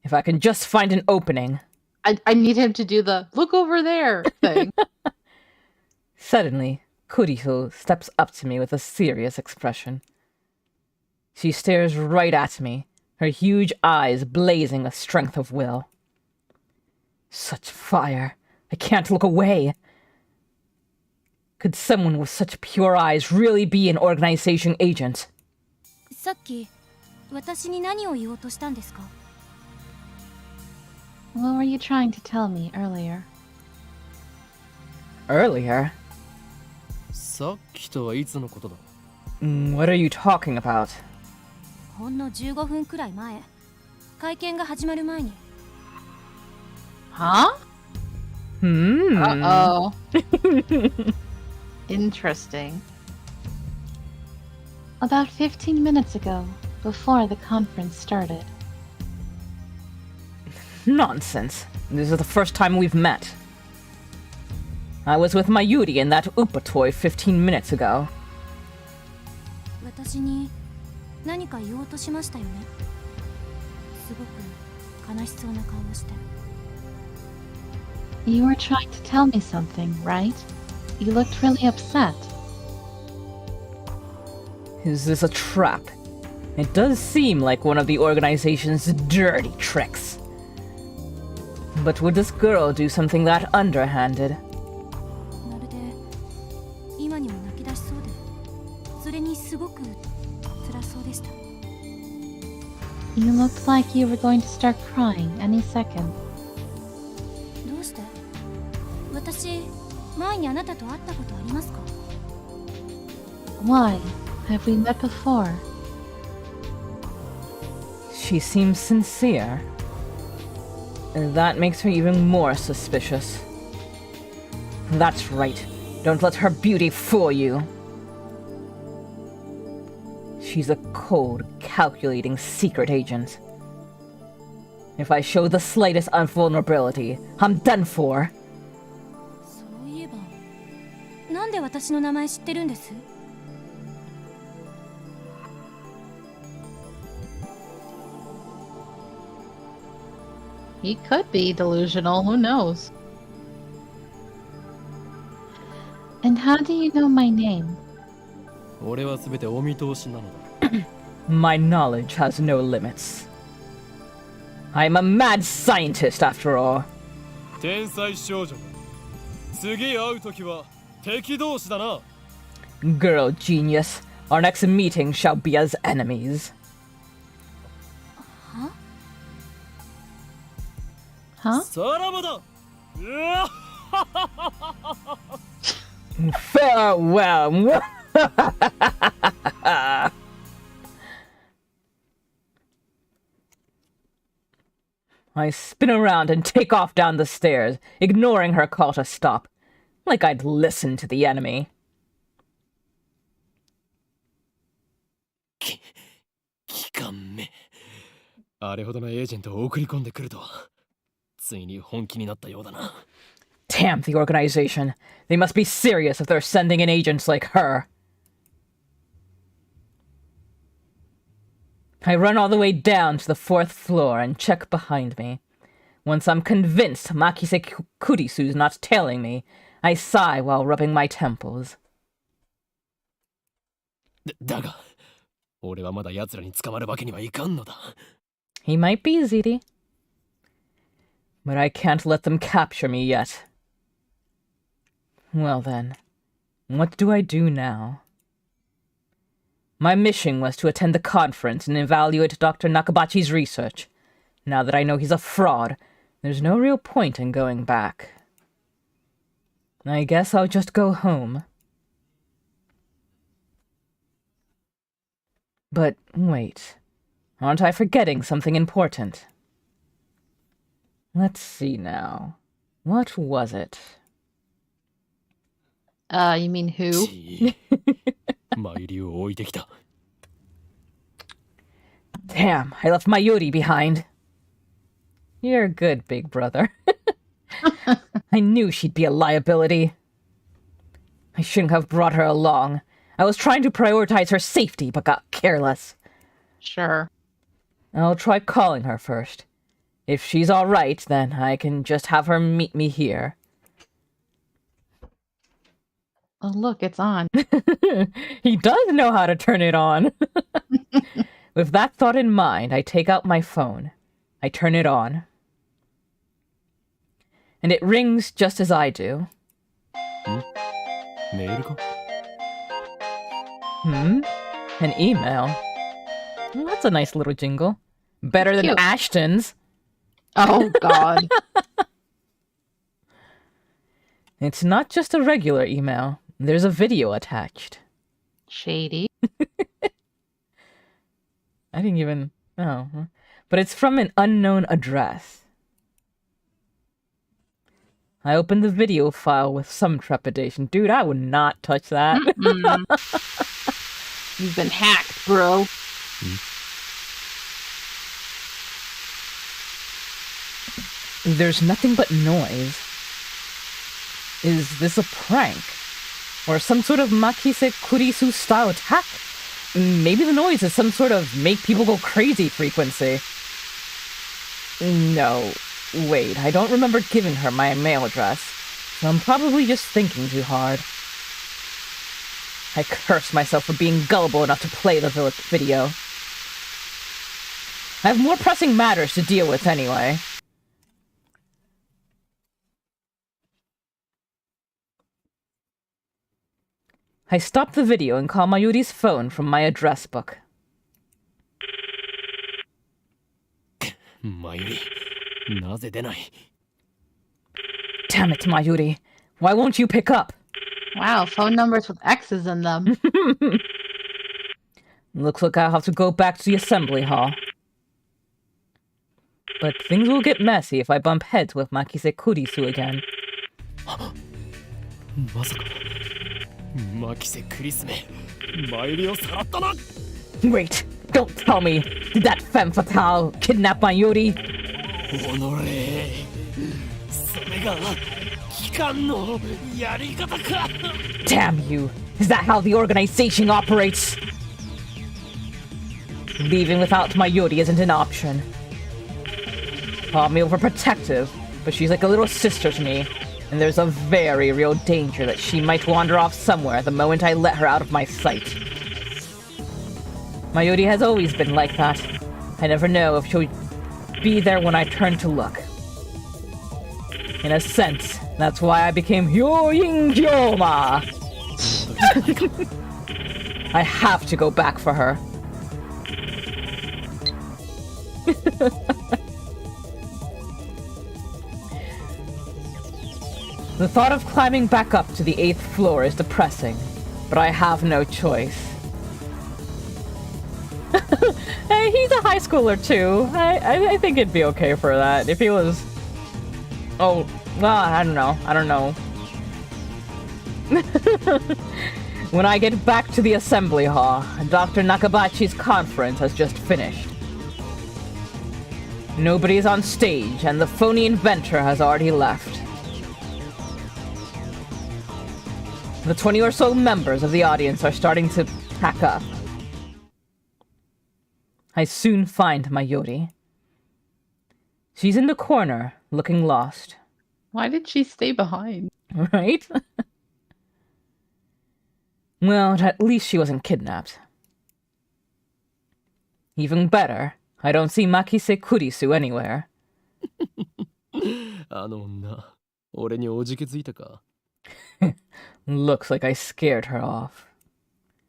If I can just find an opening. I need him to do the look over there thing. Suddenly, Kurisu steps up to me with a serious expression. She stares right at me, her huge eyes blazing with strength of will. Such fire. I can't look away. Could someone with such pure eyes really be an organization agent? さっき私に何を言おうとしたんですか？ What were you trying to tell me earlier? Earlier? さっきとはいつのことだ？ What are you talking about? ほんの15分くらい前、会見が始まる前に。 Huh? Hmm. Uh-oh. Interesting. About 15 minutes ago, before the conference started. Nonsense. This is the first time we've met. I was with Mayuri in that Upa toy 15 minutes ago. 私に何か言おうとしましたよね。すごく悲しそうな顔をして。 You were trying to tell me something, right? You looked really upset. Is this a trap? It does seem like one of the organization's dirty tricks. But would this girl do something that underhanded? まるで今にも泣き出しそうで、それにすごく辛そうでした。 You looked like you were going to start crying any second. どうして？私、前にあなたと会ったことありますか？ Why? Have we met before? She seems sincere. That makes her even more suspicious. That's right. Don't let her beauty fool you. She's a cold, calculating secret agent. If I show the slightest vulnerability, I'm done for. そういえば、なんで私の名前知ってるんです？ He could be delusional, who knows? And how do you know my name? 俺は全てお見通しなのだ。 My knowledge has no limits. I'm a mad scientist, after all. 天才少女。次会うときは敵同士だな。 Girl genius, our next meeting shall be as enemies. Huh? さらばだ。うわ Farewell. I spin around and take off down the stairs, ignoring her call to stop, like I'd listen to the enemy. 機関目。あれほどのエージェントを送り込んでくるとは。ついに本気になったようだな。 Damn the organization. They must be serious if they're sending in agents like her. I run all the way down to the 4th floor and check behind me. Once I'm convinced Makise Kurisu's not tailing me, I sigh while rubbing my temples. だが、俺はまだ奴らに捕まるわけにはいかんのだ。 He might be, Ziti. But I can't let them capture me yet. Well then, what do I do now? My mission was to attend the conference and evaluate Dr. Nakabachi's research. Now that I know he's a fraud, there's no real point in going back. I guess I'll just go home. But wait, aren't I forgetting something important? Let's see now. What was it? You mean who? マユリを置いてきた。 Damn, I left Mayuri behind. You're good, big brother. I knew she'd be a liability. I shouldn't have brought her along. I was trying to prioritize her safety, but got careless. Sure. I'll try calling her first. If she's all right, then I can just have her meet me here. Oh, look, it's on. He does know how to turn it on. With that thought in mind, I take out my phone. I turn it on. And it rings just as I do. メールか？ An email. Well, that's a nice little jingle. Better than Cute. Ashton's. Oh God. It's not just a regular email. There's a video attached. Shady. I didn't even... Oh. But it's from an unknown address. I opened the video file with some trepidation. Dude, I would not touch that. You've been hacked, bro. There's nothing but noise. Is this a prank? Or some sort of Makise Kurisu style attack? Maybe the noise is some sort of make people go crazy frequency. No. Wait, I don't remember giving her my mail address, so I'm probably just thinking too hard. I curse myself for being gullible enough to play the video. I have more pressing matters to deal with anyway. I stop the video and call Mayuri's phone from my address book. Mayuri, なぜ出ない? Damn it, Mayuri. Why won't you pick up? Wow, phone numbers with X's in them. Looks like I'll have to go back to the assembly hall. But things will get messy if I bump heads with Makise Kurisu again. まさかマキセクリスめ参りをさらったな Wait, don't tell me. Did that femme fatale kidnap Mayuri? おのれそれが機関のやり方か Damn you. Is that how the organization operates? Leaving without Mayuri isn't an option. Call me overprotective, but she's like a little sister to me. And there's a very real danger that she might wander off somewhere the moment I let her out of my sight. Mayuri has always been like that. I never know if she'll be there when I turn to look. In a sense, that's why I became Hyoin-gyoma. I have to go back for her. The thought of climbing back up to the 8th floor is depressing, but I have no choice. Hey, he's a high schooler too. I think it'd be okay for that if he was... Oh, well, I don't know. When I get back to the assembly hall, Dr. Nakabachi's conference has just finished. Nobody's on stage, and the phony inventor has already left. The 20 or so members of the audience are starting to pack up. I soon find Mayuri. She's in the corner, looking lost. Why did she stay behind? Right? Well, at least she wasn't kidnapped. Even better, I don't see Makise Kurisu anywhere. あの女俺におじけづいたか Looks like I scared her off.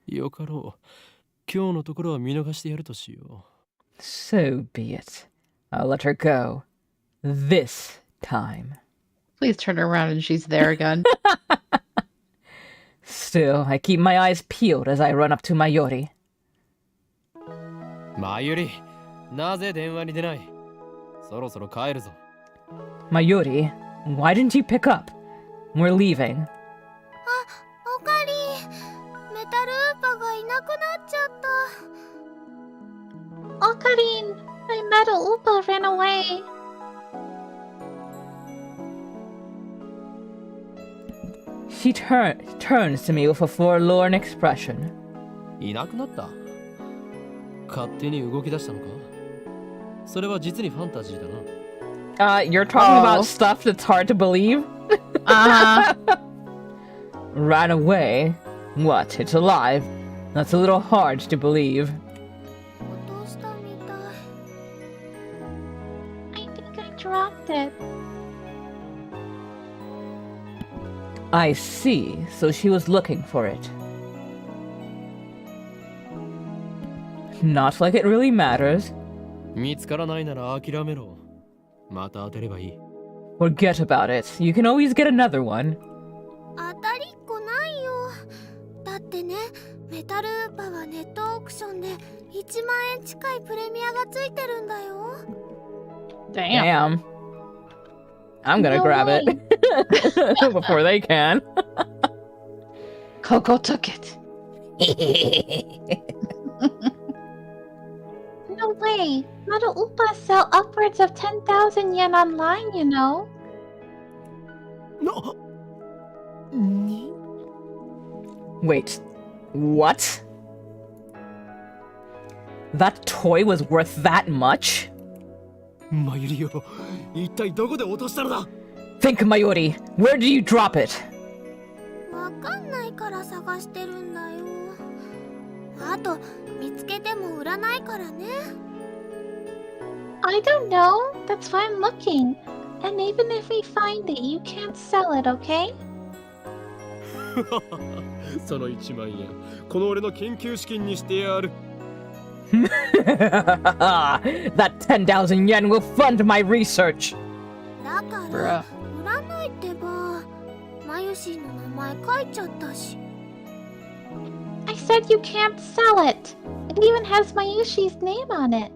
よかろう今日のところは見逃してやるとしよ So be it. I'll let her go. This time. Please turn around and she's there again. Still, I keep my eyes peeled as I run up to Mayuri. うマユリなぜ電話に出ないそろそろ帰るぞ Mayuri, why didn't you pick up? We're leaving. おかりメタルウーパがいなくなっちゃった Ocarine, my metal Upa ran away. She turns to me with a forlorn expression. いなくなった勝手に動き出したのかそれは実にファンタジーだな You're talking about stuff that's hard to believe? Ran away? What, it's alive? That's a little hard to believe. 落としたみたい I think I dropped it. I see, so she was looking for it. Not like it really matters. 見つからないなら諦めろ。また当てればいい。Forget about it. You can always get another one. 当たりっこないよ。だってね、メタルウーパはネットオークションで1万円近いプレミアがついてるんだよ。Damn. I'm gonna No grab way. it before they can. Coco took it. No way. Metal Upas sell upwards of 10,000 yen online, you know. No. Wait, what? That toy was worth that much? マユリを一体どこで落としたのだ。 Think, Mayuri, where did you drop it? わかんないから探してるんだよ。あと見つけても売らないからね。I don't know. That's why I'm looking. And even if we find it, you can't sell it, okay? その1万円、この俺の研究資金にしてやる。That 10,000 yen will fund my research. だから売らないってば。マユシーの名前書いちゃったし。I said you can't sell it. It even has Mayushi's name on it.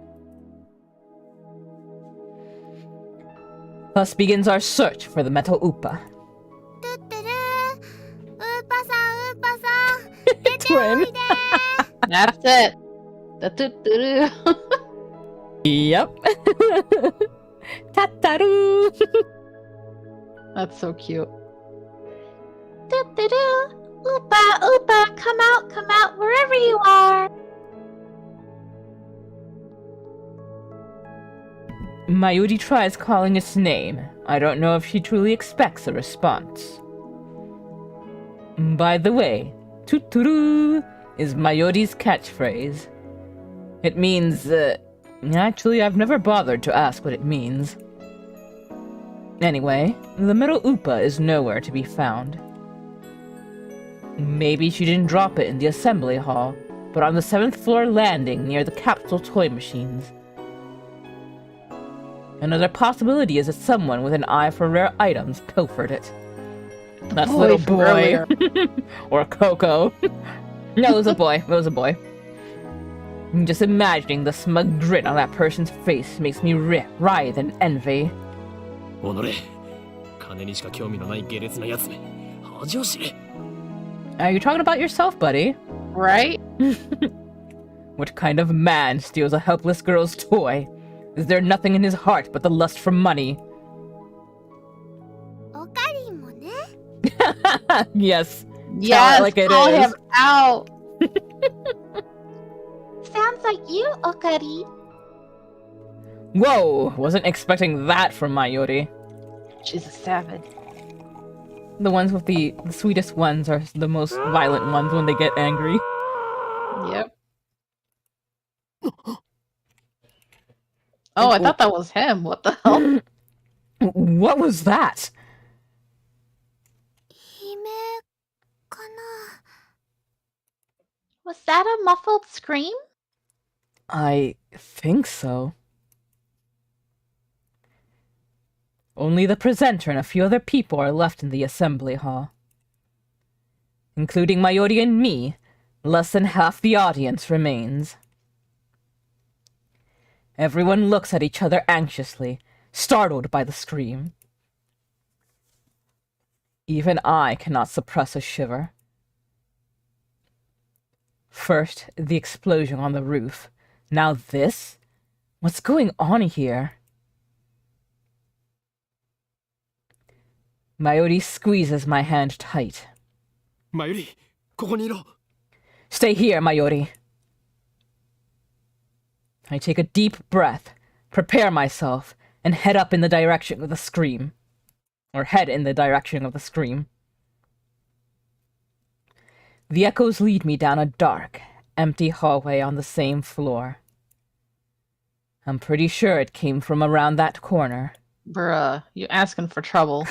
Thus begins our search for the metal upa. トゥットゥルー。ウーパさん、ウーパさん。出ておいで。 That's it. The toot-toot-oo. Yep. Tataru. That's so cute. Doo-doo-doo. Oopa, oopa, come out, wherever you are. Mayuri tries calling its name. I don't know if she truly expects a response. By the way, tuturu is Mayuri's catchphrase. It means, actually, I've never bothered to ask what it means. Anyway, the metal upa is nowhere to be found. Maybe she didn't drop it in the assembly hall, but on the 7th floor landing near the capsule toy machines. Another possibility is that someone with an eye for rare items pilfered it. That's boy little from boy. earlier. Or Coco. No, it was a boy. It was a boy. Just imagining the smug grin on that person's face makes me writhe in envy. おのれ、金にしか興味のない下劣なやつめ。恥を知れ。 Are you talking about yourself, buddy? Right? What kind of man steals a helpless girl's toy? Is there nothing in his heart but the lust for money? おかりんもね。 Yes. Yes, like it call is. him out. Sounds like you, Okari. Whoa! Wasn't expecting that from Mayuri. She's a savage. The ones with the sweetest ones are the most violent ones when they get angry. Yep. Oh, I thought that was him. What the hell? What was that? 悲鳴かな。 Was that a muffled scream? I think so. Only the presenter and a few other people are left in the assembly hall. Including Mayuri and me, less than half the audience remains. Everyone looks at each other anxiously, startled by the scream. Even I cannot suppress a shiver. First, the explosion on the roof. Now this? What's going on here? Mayuri squeezes my hand tight. マユリ、ここにいろ。 Stay here, Mayuri. I take a deep breath, prepare myself, and head up in the direction of the scream. Or head in the direction of the scream. The echoes lead me down a dark, empty hallway on the same floor. I'm pretty sure it came from around that corner. Bruh, you asking for trouble.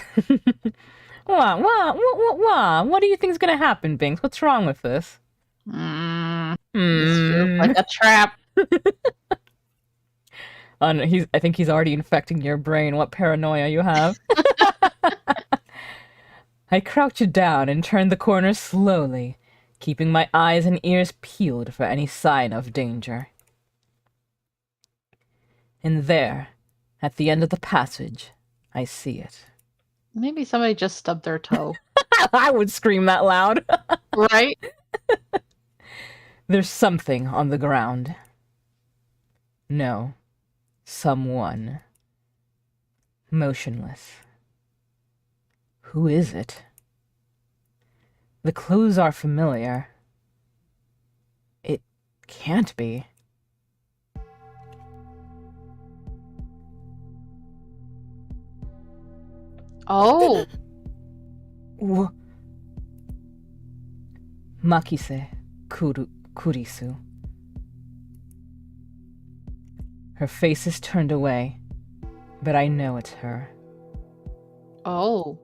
What do you think's gonna happen, Binks? What's wrong with this? This feels like a trap. I think he's already infecting your brain. What paranoia you have. I crouched down and turned the corner slowly, keeping my eyes and ears peeled for any sign of danger. And there, at the end of the passage, I see it. Maybe somebody just stubbed their toe. I would scream that loud. Right? There's something on the ground. No, someone. Motionless. Who is it? The clothes are familiar. It can't be. Oh. Makise Kurisu. Her face is turned away, but I know it's her. Oh.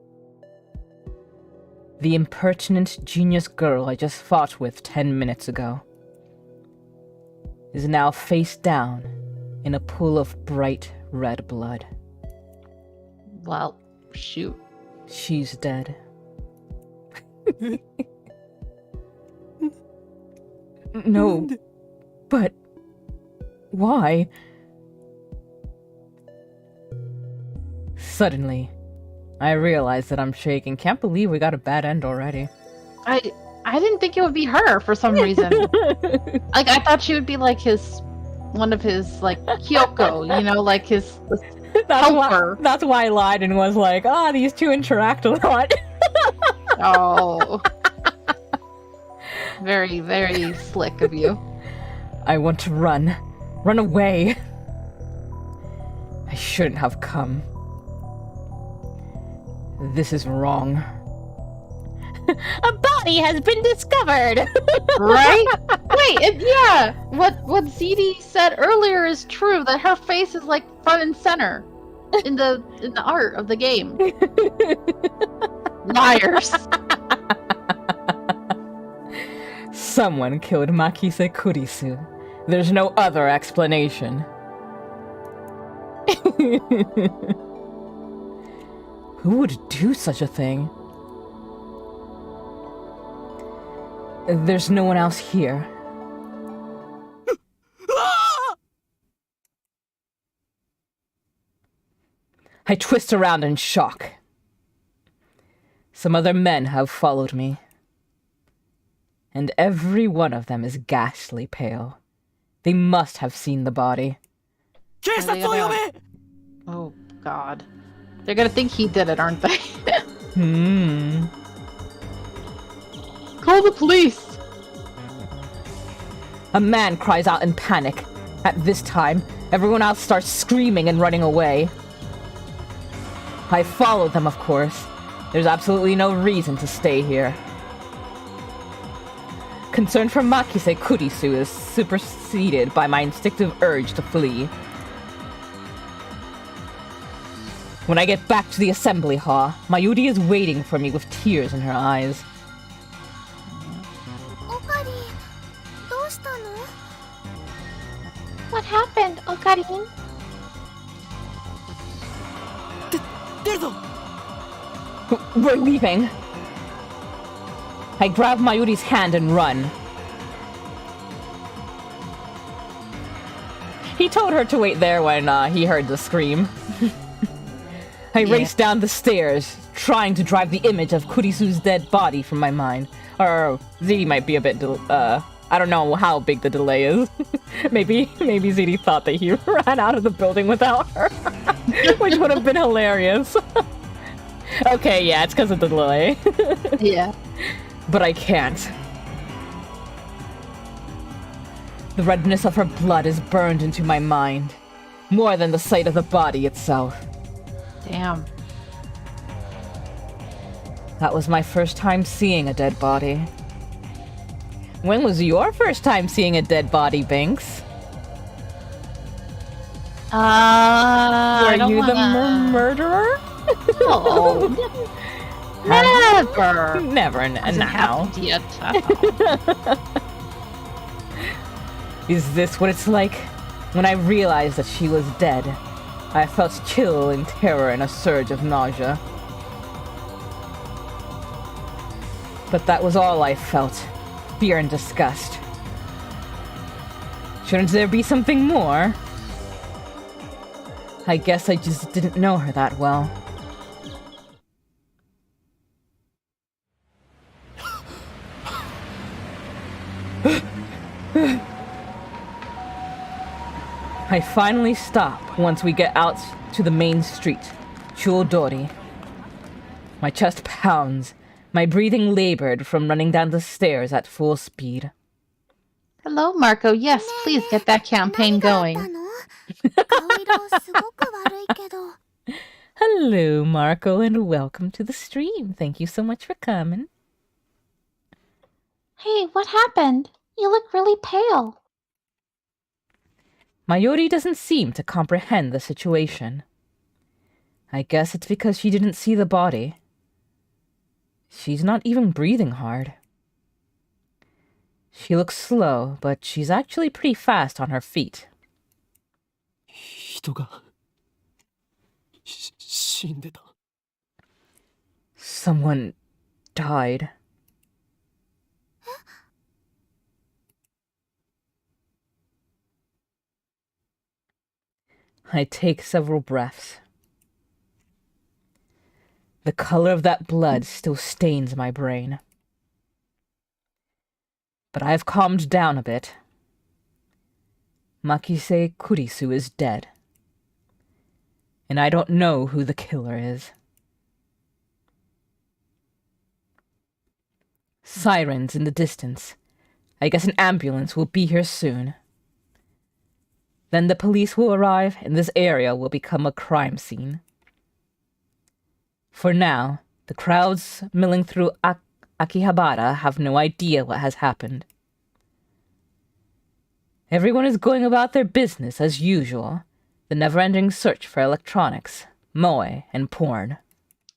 The impertinent genius girl I just fought with 10 minutes ago is now face down in a pool of bright red blood. Well, shoot. She's dead. No, but why? Suddenly, I realize that I'm shaking. Can't believe we got a bad end already. I didn't think it would be her for some reason. Like, I thought she would be like one of his, like, Kyoko, you know, like his helper. That's why Leiden was like, these two interact a lot. Oh. Very, very slick of you. I want to run. Run away. I shouldn't have come. This is wrong. A body has been discovered! Right? Wait, yeah! What ZD said earlier is true, that her face is like front and center in the art of the game. Liars. Someone killed Makise Kurisu. There's no other explanation. Who would do such a thing? There's no one else here. I twist around in shock. Some other men have followed me. And every one of them is ghastly pale. They must have seen the body. Oh, God. They're gonna think he did it, aren't they? Call the police! A man cries out in panic. At this time, everyone else starts screaming and running away. I follow them, of course. There's absolutely no reason to stay here. Concern for Makise Kurisu is superseded by my instinctive urge to flee. When I get back to the assembly hall, Mayuri is waiting for me with tears in her eyes. Okari, どうしたの? What happened, Okarin? We're leaving. I grab Mayuri's hand and run. He told her to wait there when he heard the scream. I race down the stairs, trying to drive the image of Kurisu's dead body from my mind. Or ZD might be a bit, I don't know how big the delay is. maybe ZD thought that he ran out of the building without her, which would have been hilarious. Okay, yeah, it's because of the delay. Yeah. But I can't. The redness of her blood is burned into my mind, more than the sight of the body itself. Damn. That was my first time seeing a dead body. When was your first time seeing a dead body, Binks? Were you the murderer? No. Never. Never now. Yet. Is this what it's like? When I realized that she was dead, I felt chill and terror and a surge of nausea. But that was all I felt. Fear and disgust. Shouldn't there be something more? I guess I just didn't know her that well. I finally stop once we get out to the main street, Chuodori. My chest pounds, my breathing labored from running down the stairs at full speed. Hello, Marco. Yes, please get that campaign going. 顔色すごく悪いけど。 Hello, Marco, and welcome to the stream. Thank you so much for coming. Hey, what happened? You look really pale. Mayuri doesn't seem to comprehend the situation. I guess it's because she didn't see the body. She's not even breathing hard. She looks slow, but she's actually pretty fast on her feet. 人が死んでた。 Someone died. I take several breaths. The color of that blood still stains my brain. But I've calmed down a bit. Makise Kurisu is dead. And I don't know who the killer is. Sirens in the distance. I guess an ambulance will be here soon. Then the police will arrive and this area will become a crime scene. For now, the crowds milling through Akihabara have no idea what has happened. Everyone is going about their business as usual, the never-ending search for electronics, moe, and porn.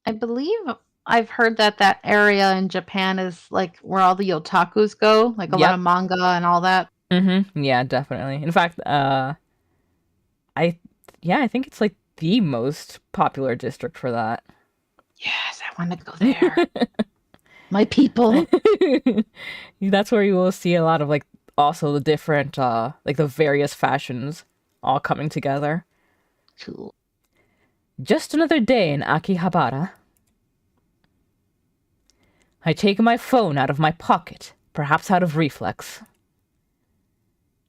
I believe I've heard that that area in Japan is like where all the otakus go, like a lot of manga and all that. Mm-hmm. Yeah, definitely. In fact, I think it's like the most popular district for that. Yes, I want to go there. My people. That's where you will see a lot of like also the different like the various fashions all coming together. Cool. Just another day in Akihabara. I take my phone out of my pocket, perhaps out of reflex.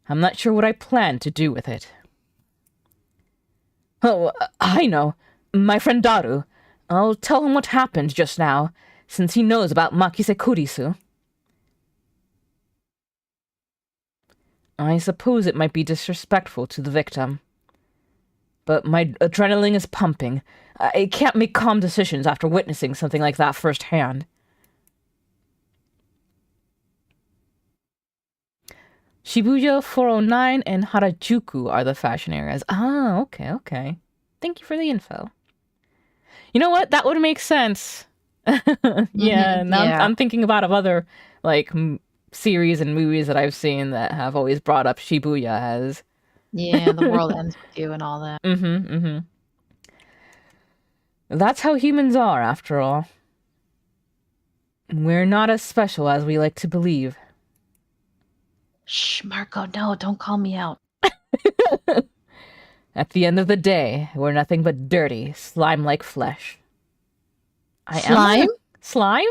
I'm not sure what I plan to do with it. Oh, I know. My friend Daru. I'll tell him what happened just now, since he knows about Makise Kurisu. I suppose it might be disrespectful to the victim. But my adrenaline is pumping. I can't make calm decisions after witnessing something like that firsthand. Shibuya 409 and Harajuku are the fashion areas. Ah, okay. Thank you for the info. You know what? That would make sense. Yeah, now I'm thinking about other like series and movies that I've seen that have always brought up Shibuya as. Yeah, the world ends with you and all that. That's how humans are, after all. We're not as special as we like to believe. Shh, Marco, no, don't call me out. At the end of the day, we're nothing but dirty, slime-like flesh. Slime? Slime?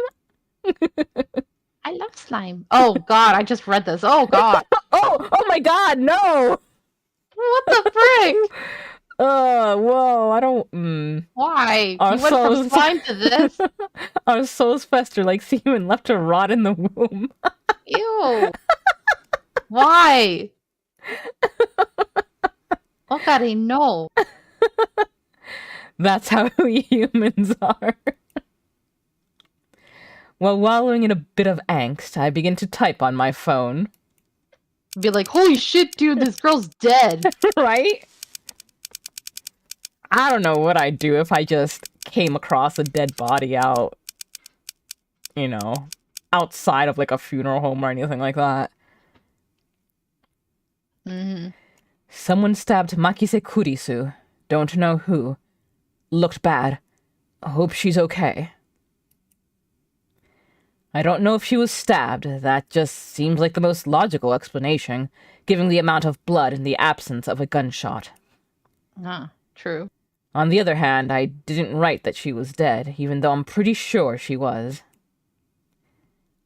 I love slime. Oh, God, I just read this. Oh, God. oh my God, no! What the frick? Whoa, I don't... Why? Our You went from souls- slime to this? Our souls fester like semen left to rot in the womb. Ew. Why? Okari, no. That's how we humans are. While wallowing in a bit of angst, I begin to type on my phone. Be like, holy shit, dude, this girl's dead. Right? I don't know what I'd do if I just came across a dead body out, you know, outside of like a funeral home or anything like that. Mm-hmm. Someone stabbed Makise Kurisu. Don't know who. Looked bad. Hope she's okay. I don't know if she was stabbed. That just seems like the most logical explanation, given the amount of blood and the absence of a gunshot. Ah, true. On the other hand, I didn't write that she was dead, even though I'm pretty sure she was.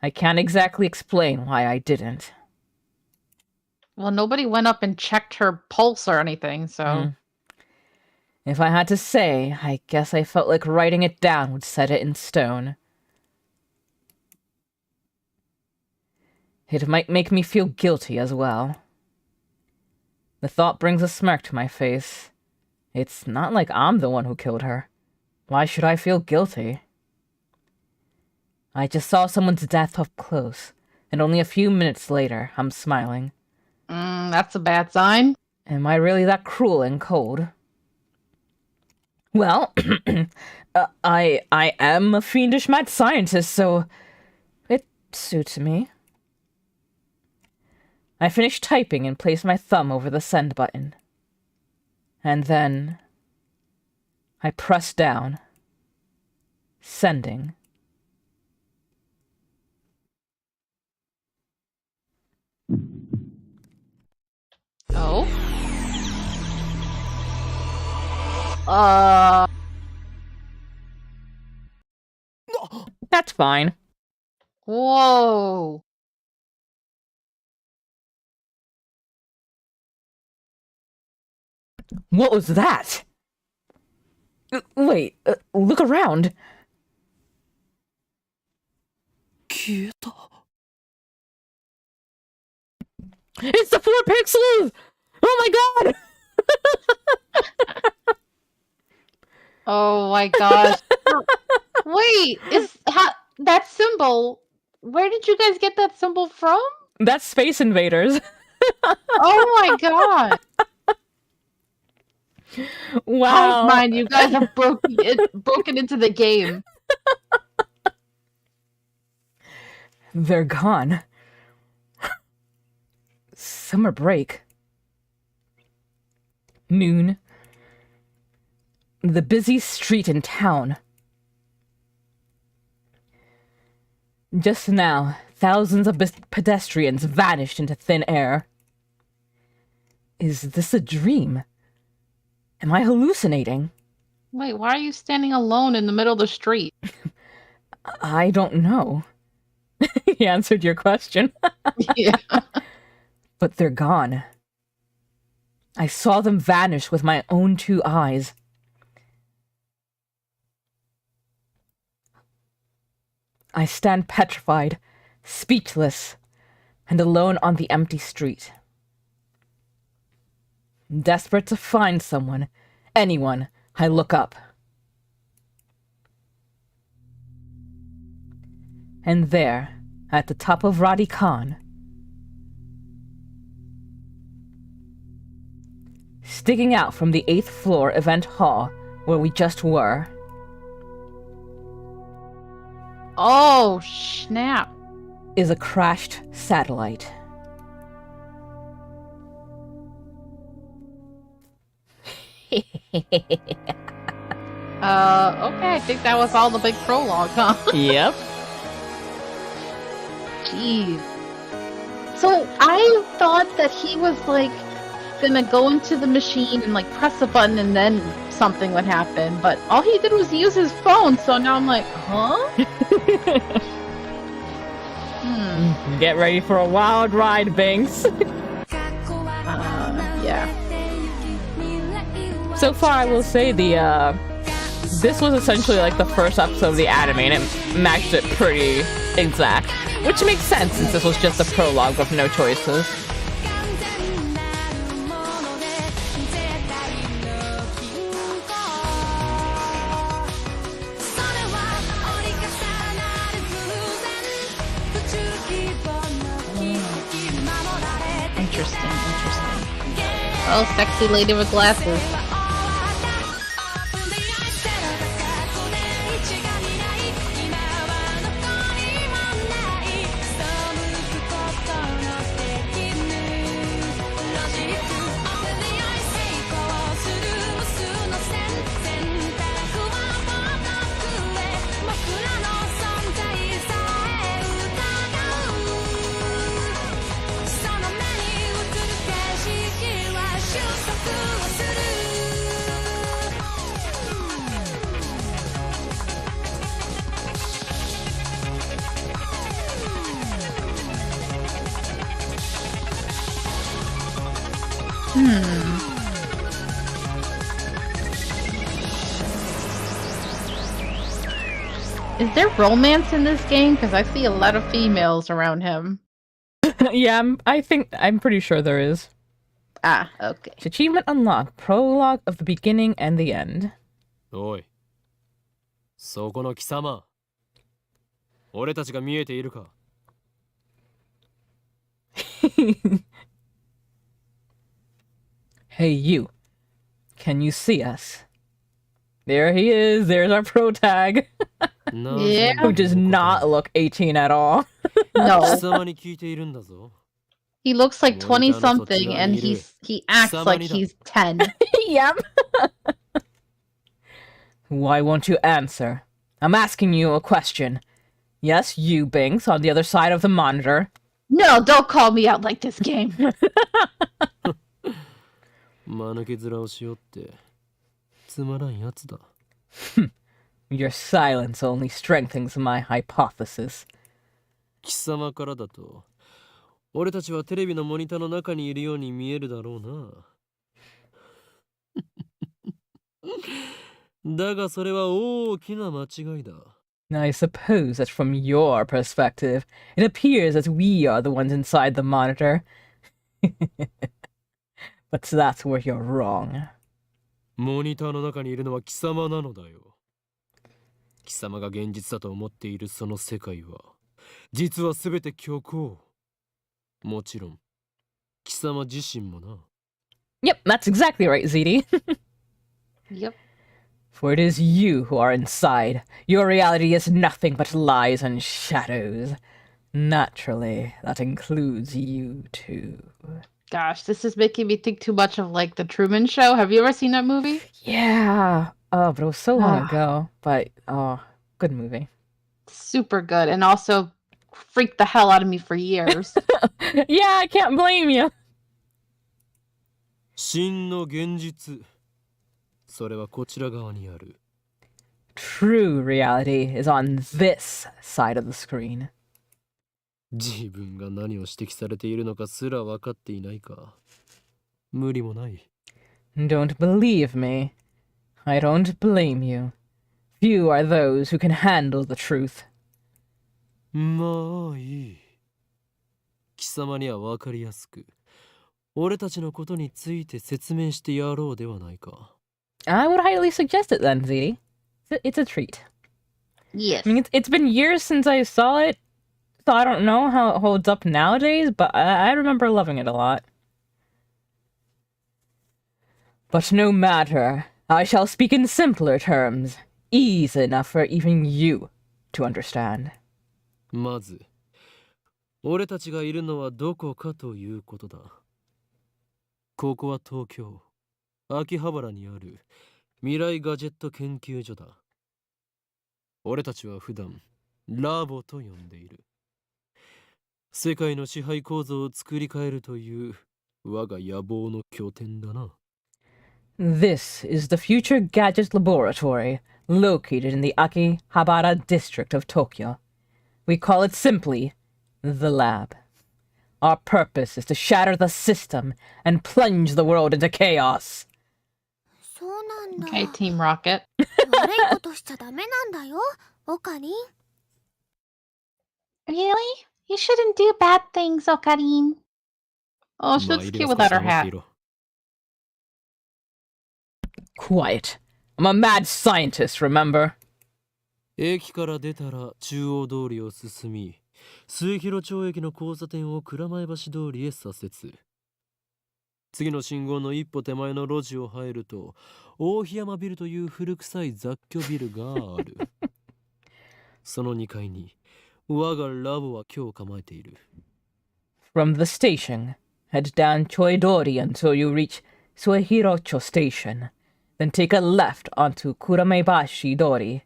I can't exactly explain why I didn't. Well, nobody went up and checked her pulse or anything, so... If I had to say, I guess I felt like writing it down would set it in stone. It might make me feel guilty as well. The thought brings a smirk to my face. It's not like I'm the one who killed her. Why should I feel guilty? I just saw someone's death up close, and only a few minutes later, I'm smiling. That's a bad sign. Am I really that cruel and cold? Well, I am a fiendish mad scientist, so it suits me. I finished typing and placed my thumb over the send button. And then I pressed down. Sending. Oh? That's fine. Whoa. What was that? Wait, look around. It's the 4 pixels! Oh my god! Oh my gosh. Wait, that symbol, where did you guys get that symbol from? That's Space Invaders. Oh my god. Wow. Mind, you guys have broken into the game. They're gone. Summer break. Noon. The busy street in town. Just now, thousands of pedestrians vanished into thin air. Is this a dream? Am I hallucinating? Wait, why are you standing alone in the middle of the street? I don't know. He answered your question. Yeah. But they're gone. I saw them vanish with my own 2 eyes. I stand petrified, speechless, and alone on the empty street. Desperate to find someone, anyone, I look up. And there, at the top of Radikan, sticking out from the 8th floor event hall where we just were. Oh, snap. Is a crashed satellite. Okay, I think that was all the big prologue, huh? Yep. Jeez. So I thought that he was like gonna go into the machine and like press a button and then something would happen, but all he did was use his phone, so now I'm like, huh? Get ready for a wild ride, Binks. Yeah. So far, I will say this was essentially like the first episode of the anime, and it matched it pretty exact. Which makes sense, since this was just a prologue with no choices. Interesting. Oh, sexy lady with glasses. Is there romance in this game? Because I see a lot of females around him. Yeah, I'm pretty sure there is. Ah, okay. Achievement unlocked. Prologue of the beginning and the end. おい、そこの貴様。俺たちが見えているか？ Hey, you. Can you see us? There he is. There's our pro tag. Yeah. Who does not look 18 at all. 貴 No, 様に聞いているんだぞ。 he looks like Well, you 20 done something, such a and idiot. he acts like Somebody he's 10. Yep. Why won't you answer? I'm asking you a question. Yes, you, Binks, on the other side of the monitor. No, don't call me out like this game. 間抜け面をしよって。つまらんやつだ。 Your silence only strengthens my hypothesis. 貴様からだと、俺たちはテレビのモニターの中にいるように見えるだろうな。だがそれは大きな間違いだ。 I suppose that from your perspective, it appears that we are the ones inside the monitor. But that's where you're wrong. モニターの中にいるのは貴様なのだよ。貴様が現実だと思っているその世界は、実はすべて虚構。もちろん、貴様自身もな。 Yep, that's exactly right, ZD. Yep. For it is you who are inside. Your reality is nothing but lies and shadows. Naturally, that includes you too. Gosh, this is making me think too much of like the Truman Show. Have you ever seen that movie? Yeah. Oh, but it was so long Ah. ago. But, oh, good movie. Super good, and also freaked the hell out of me for years. Yeah, I can't blame you. 真の現実。それはこちら側にある。 True reality is on this side of the screen. 自分が何を指摘されているのかすら分かっていないか。無理もない。 Don't believe me. I don't blame you. Few are those who can handle the truth. まあいい。貴様には分かりやすく、俺たちのことについて説明してやろうではないか。 I would highly suggest it then, ZD. It's a treat. Yes. I mean, it's been years since I saw it, so I don't know how it holds up nowadays, but I remember loving it a lot. But no matter, I shall speak in simpler terms, easy enough for even you to understand. まず、俺たちがいるのはどこかということだ。ここは東京、秋葉原にある未来ガジェット研究所だ。俺たちは普段、ラボと呼んでいる。世界の支配構造を作り変えるという我が野望の拠点だな。This is the Future Gadget Laboratory, located in the Akihabara district of Tokyo. We call it simply the Lab. Our purpose is to shatter the system and plunge the world into chaos. そうなんだ。 Okay, Team Rocket. 悪いことしちゃダメなんだよ、オカリン。 Really? You shouldn't do bad things, Okarin. Oh, she まあ looks いい cute です without her 黙って hat. いろ。 Quiet. I'm a mad scientist, remember? 駅から出たら中央通りを進み、末広町駅の交差点を蔵前橋通りへ左折。次の信号の一歩手前の路地を入ると、大檜山ビルという古臭い雑居ビルがある。その2階に我がラボは今日構えている。 From the station, head down Choidori until you reach Suehirocho Station. Then take a left onto Kuramebashi Dori.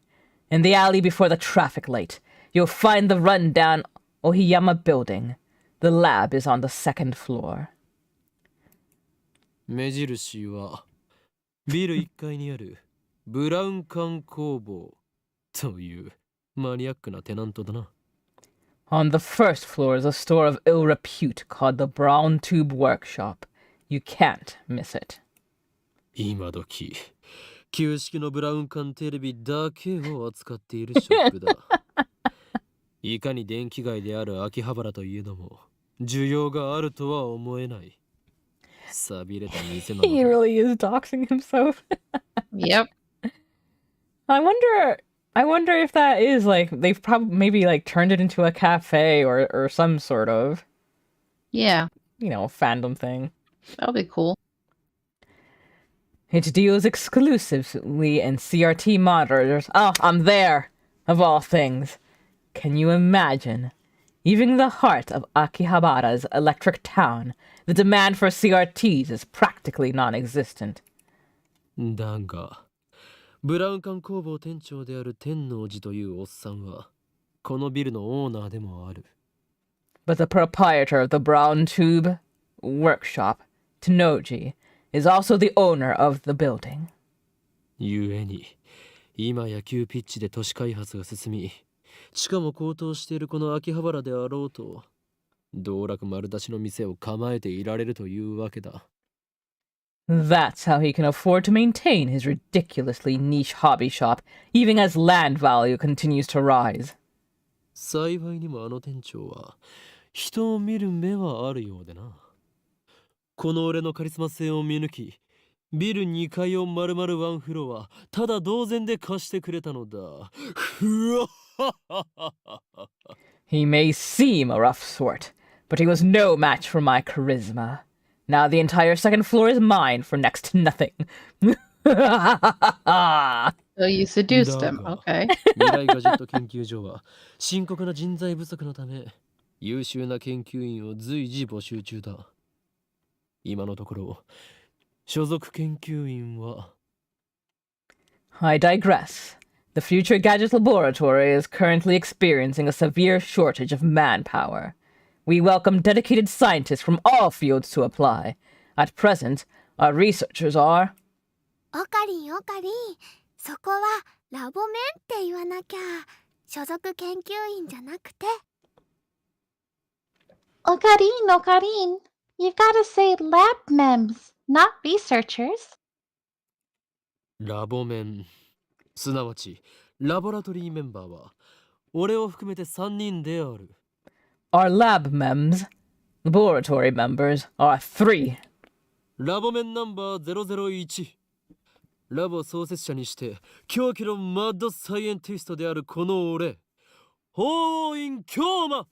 In the alley before the traffic light, you'll find the rundown Ohiyama building. The lab is on the second floor. 目印はビル1階にあるブラウン管工房というマニアックなテナントだな。 On the first floor is a store of ill repute called the Brown Tube Workshop. You can't miss it. 今時旧式のブラウン管テレビだけを扱っているショップだ。いかに電気街である秋葉原といえども、需要があるとは思えない。寂れた店なのだ。He really is doxing himself. Yep. I wonder if that is like they've probably maybe like turned it into a cafe or some sort of, Yeah, fandom thing. that'll be cool. It deals exclusively in CRT monitors. Oh, I'm there, of all things. Can you imagine? Even in the heart of Akihabara's electric town, the demand for CRTs is practically non-existent. だが、ブラウン管工房店長である天王寺というおっさんは、このビルのオーナーでもある。But the proprietor of the Brown Tube Workshop, Tenoji, is also the owner of the building. ゆえに、今や急ピッチで都市開発が進み、しかも高騰しているこの秋葉原であろうと、道楽丸出しの店を構えていられるというわけだ。That's how he can afford to maintain his ridiculously niche hobby shop, even as land value continues to rise. 幸いにもあの店長は、人を見る目はあるようでな。この俺のカリスマ性を見抜き、ビル2階を丸々ワンフロア、ただ同然で貸してくれたのだ。ふわっHe may seem a rough sort, but he was no match for my charisma. Now the entire second floor is mine for next to nothing. So you seduced him, okay. 未来ガジェット研究所は深刻な人材不足のため優秀な研究員を随時募集中だ。今のところ所属研究員は I digress. The Future Gadget Laboratory is currently experiencing a severe shortage of manpower. We welcome dedicated scientists from all fields to apply. At present, our researchers are... オカリン、そこはラボメンって言わなきゃ。所属研究員じゃなくて。Ocarin. You've got to say lab mems, not researchers. ラボメン、すなわちラボラトリーメンバーは俺を含めて3人である。Our lab mems, laboratory members, are 3. ラボメンナンバー001。ラボ創設者にして狂気のマッドサイエンティストであるこの俺、法院京馬。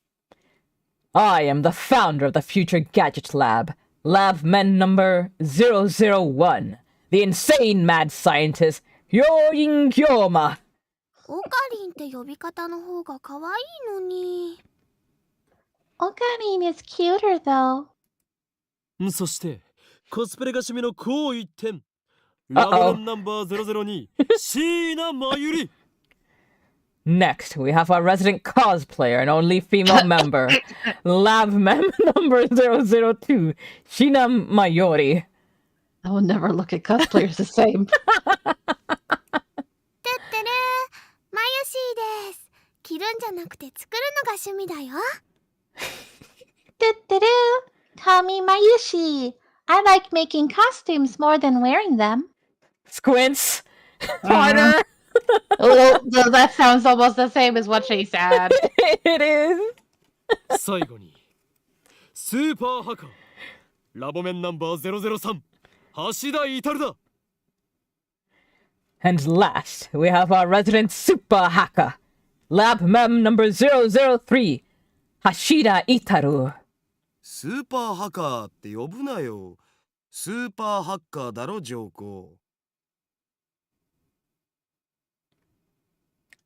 I am the founder of the Future Gadget Lab, Lab Men number 001, the insane mad scientist, Yoin Kyoma. オカリンって呼び方の方が可愛いのに。Ocarin is cuter though. そしてコスプレが趣味のこう一点、ラボメンナンバー002、椎名真由里。Next, we have our resident cosplayer and only female member, Lab Mem number 002, Shina Mayori. I will never look at cosplayers the same. てってるマユシーです。着るんじゃなくて作るのが趣味だよ。Call me Mayushi. I like making costumes more than wearing them. Squints! Partner! Oh, that sounds almost the same as what she said. It is! 最後にスーパーハカー、ラボメンナンバー003、橋田至だ。And last, we have our resident super hacker, Lab Mem number 003, Hashida Itaru. スーパーハカーって呼ぶなよ。スーパーハッカーだろ、ジョーコ。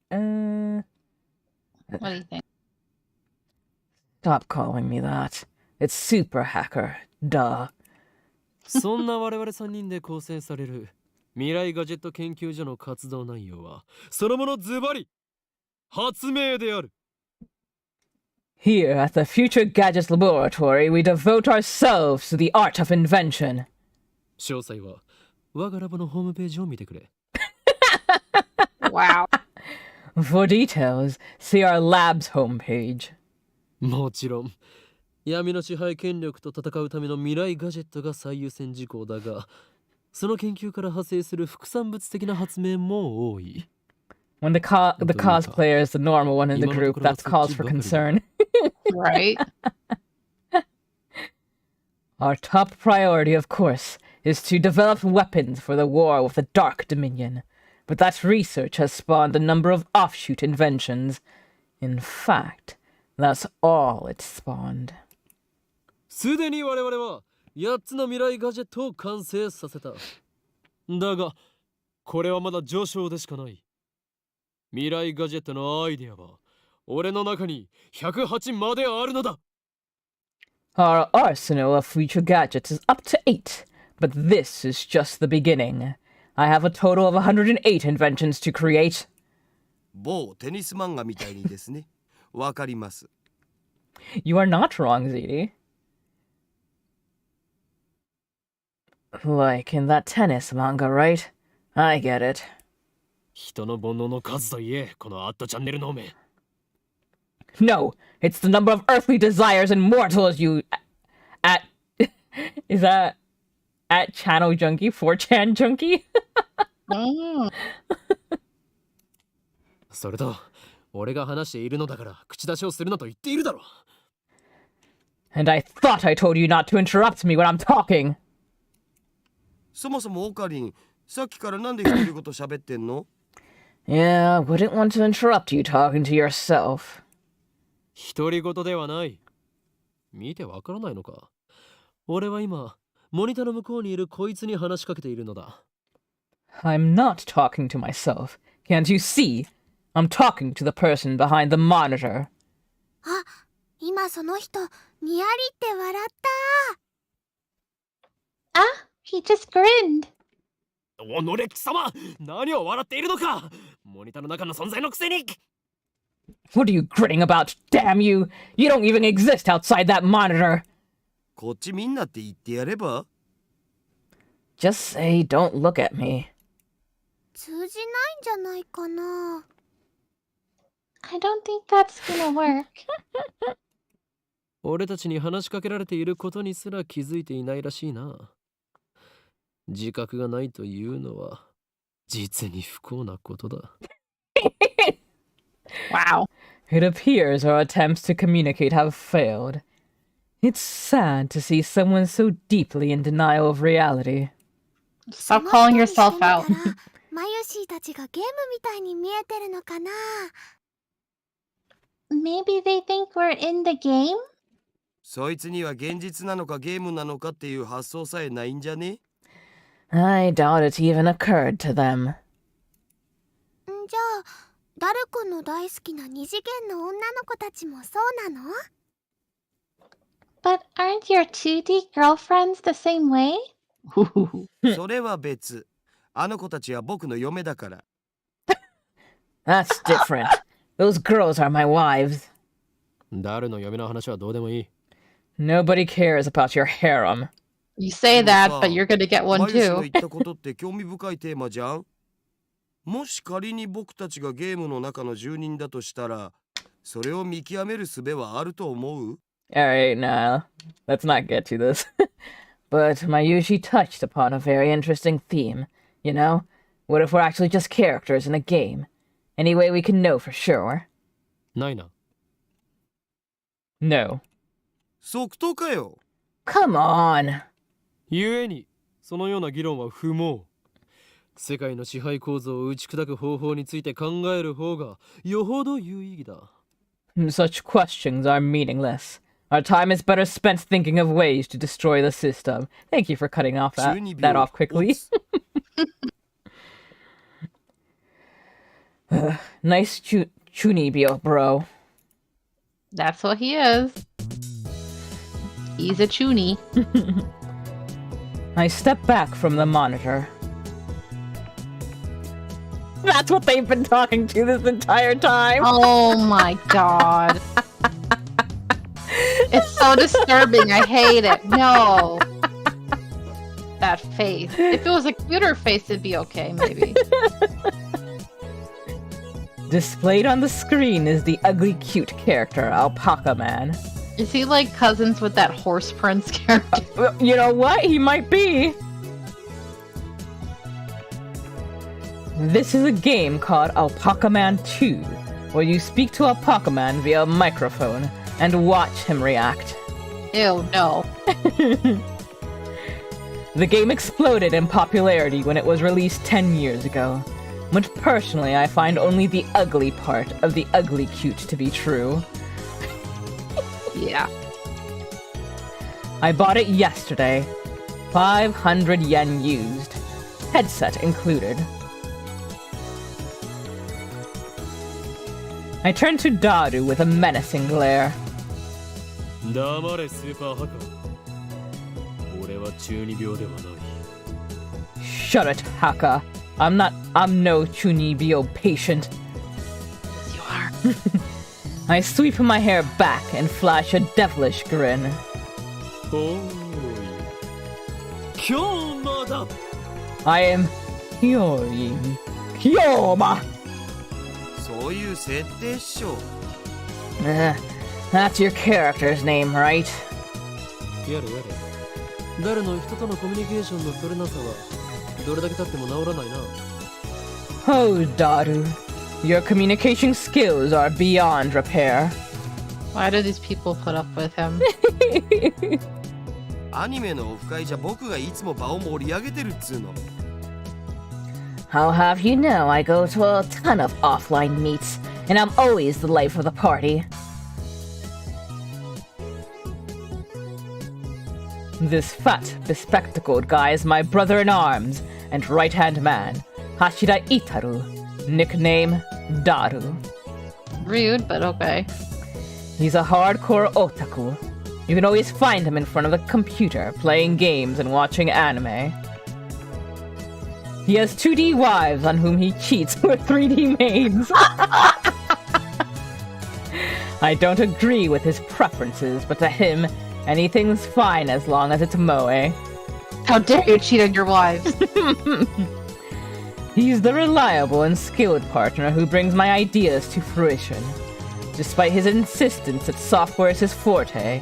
What do you think? Stop calling me that. It's super hacker. Duh. そんな我々3人で構成される未来ガジェット研究所の活動内容はそのものズバリ発明である。Here at the Future Gadgets Laboratory, we devote ourselves to the art of invention. 詳細は我がラボのホームページを見てくれ。Wow. For details, see our lab's homepage. もちろん闇の支配権力と戦うための未来ガジェットが最優先事項だが、その研究から派生する副産物的な発明も多い。 When the cosplayer is the normal one in the group, that's cause for concern. Right? Our top priority, of course, is to develop weapons for the war with the Dark Dominion. But that research has spawned a number of offshoot inventions. In fact, that's all it spawned. すでに我々は8つの未来ガジェットを完成させた。だが、これはまだ序章でしかない。未来ガジェットのアイデアは俺の中に108まであるのだ。 Our arsenal of future gadgets is up to 8, but this is just the beginning. I have a total of 108 inventions to create. 某テニス漫画みたいにですね。わかります。You are not wrong, ZD. Like in that tennis manga, right? I get it. 人の煩悩の数といえ、このアットチャンネルのめ。 No, it's the number of earthly desires and mortals you... At... Is that... At Channel Junkie? 4chan Junkie? それと、俺が話しているのだから口出しをするなと言っているだろ。 And I thought I told you not to interrupt me when I'm talking. そもそもオカリン、さっきからなんで独り言喋ってんの？ Yeah, I wouldn't want to interrupt you talking to yourself. 独り言ではない。見てわからないのか。俺は今、モニターの向こうにいるこいつに話しかけているのだ。 I'm not talking to myself. Can't you see? I'm talking to the person behind the monitor. あ、今その人、にやりって笑った。Ah, he just grinned. おのれ貴様、何を笑っているのか。モニターの中の存在のくせに。 What are you grinning about? Damn you! You don't even exist outside that monitor! こっちみんなって言ってやれば？ Just say don't look at me. 通じないんじゃないかな。I don't think that's gonna work. 俺たちに話しかけられていることにすら気づいていないらしいな。自覚がないというのは実に不幸なことだ。Wow. It appears our attempts to communicate have failed. It's sad to see someone so deeply in denial of reality. Stop calling yourself out. マユシーたちがゲームみたいに見えてるのかな。Maybe they think we're in the game? そいつには現実なのかゲームなのかっていう発想さえないんじゃね？ I doubt it even occurred to them. じゃあ、ダル君の大好きな二次元の女の子たちもそうなの？ But aren't your 2D girlfriends the same way? それは別。あの子たちは僕の嫁だから。That's different. Those girls are my wives. 誰の嫁の話はどうでもいい。 Nobody cares about your harem. You say that, but you're gonna get one マユシの too. 言ったことって興味深いテーマじゃん。もし仮に僕たちがゲームの中の住人だとしたら、それを見極める術はあると思う？ Alright, nah. Let's not get to this. But Mayushi touched upon a very interesting theme. You know? What if we're actually just characters in a game? Any way we can know for sure? ないな。 No. 即答かよ。 Come on! 故に、そのような議論は不毛。世界の支配構造を打ち砕く方法について考える方がよほど有意義だ。 Such questions are meaningless. Our time is better spent thinking of ways to destroy the system. Thank you for cutting off that off quickly. Nice chunibyo, bro. That's what he is. He's a chuny. I step back from the monitor. That's what they've been talking to this entire time. Oh my god. It's so disturbing. I hate it. No. That face. If it was a cuter face, it'd be okay, maybe. Displayed on the screen is the ugly cute character, Alpaca Man. Is he like cousins with that horse prince character? You know what? He might be. This is a game called Alpaca Man 2, where you speak to Alpaca Man via a microphone and watch him react. Ew, no. The game exploded in popularity when it was released 10 years ago, but personally I find only the ugly part of the ugly cute to be true. Yeah. I bought it yesterday. 500 yen used. Headset included. I turned to Daru with a menacing glare. 黙れスーパーハカ。俺は中二病ではない。 Shut it, Haka. I'm no Chunibyo patient. Yes, you are. I sweep my hair back and flash a devilish grin. おーい。今日まだ。 I am Hyorin Hyoma! そういう設定っしょ。 That's your character's name, right? やれやれ。誰の人とのコミュニケーションの取れなさはどれだけ経っても治らないな。 Oh, Daru. Your communication skills are beyond repair. Why do these people put up with him? アニメのオフ会じゃ僕がいつも場を盛り上げてるっつうの。 I'll have you know I go to a ton of offline meets, and I'm always the life of the party. This fat, bespectacled guy is my brother-in-arms and right-hand man, Hashira Itaru, nickname Daru. Rude, but okay. He's a hardcore otaku. You can always find him in front of the computer, playing games and watching anime. He has 2D wives on whom he cheats with 3D maids. I don't agree with his preferences, but to him, anything's fine as long as it's moe. How dare you cheat on your wives? He's the reliable and skilled partner who brings my ideas to fruition. Despite his insistence that software is his forte,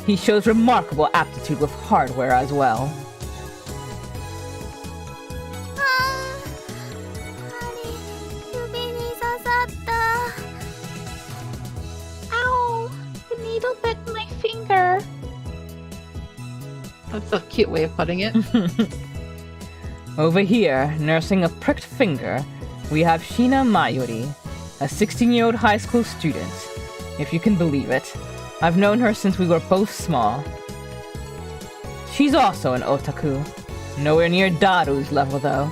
he shows remarkable aptitude with hardware as well. Ow! The needle bit my finger. That's a cute way of putting it. Over here, nursing a pricked finger, we have Shina Mayuri, a 16-year-old high school student, if you can believe it. I've known her since we were both small. She's also an otaku, nowhere near Daru's level though.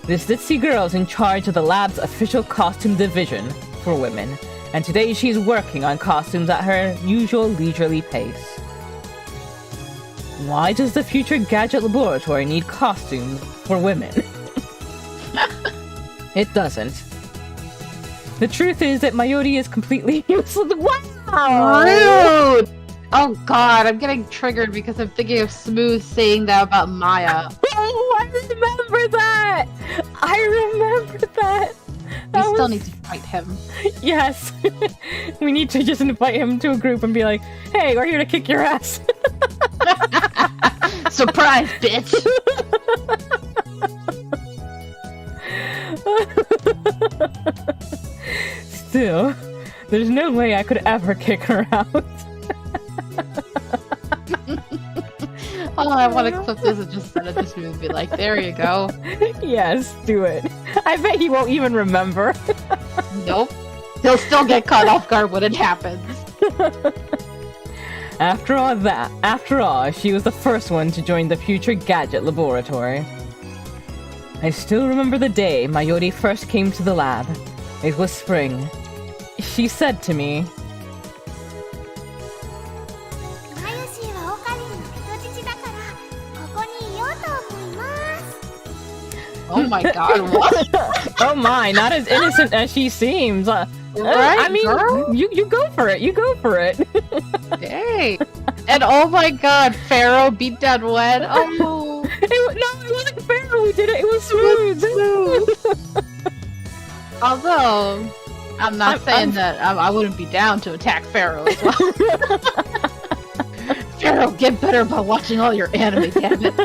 This ditzy girl's in charge of the lab's official costume division for women, and today she's working on costumes at her usual leisurely pace. Why does the future gadget laboratory need costumes for women? It doesn't. The truth is that Mayuri is completely useless. Wow! Rude! Oh god, I'm getting triggered because I'm thinking of Smooth saying that about Maya. Oh, I remember that! I remember that! We still need to fight him. Yes. We need to just invite him to a group and be like, hey, we're here to kick your ass. Surprise, bitch! Still, there's no way I could ever kick her out. Oh, I want to clip this and just send it to Smooth and be like, there you go. Yes, do it. I bet he won't even remember. Nope. He'll still get caught off guard when it happens. After all, she was the first one to join the future gadget laboratory. I still remember the day Mayuri first came to the lab. It was spring. She said to me, Oh my god, what? oh my, not as innocent as she seems. Right, I mean, girl? you go for it. You go for it. Hey. And oh my god, Pharaoh beat down Wed. Oh. No, it wasn't Pharaoh who did it. It was Smooth. Although, I'm not saying that I wouldn't be down to attack Pharaoh as well. Pharaoh, get better by watching all your anime, damn it.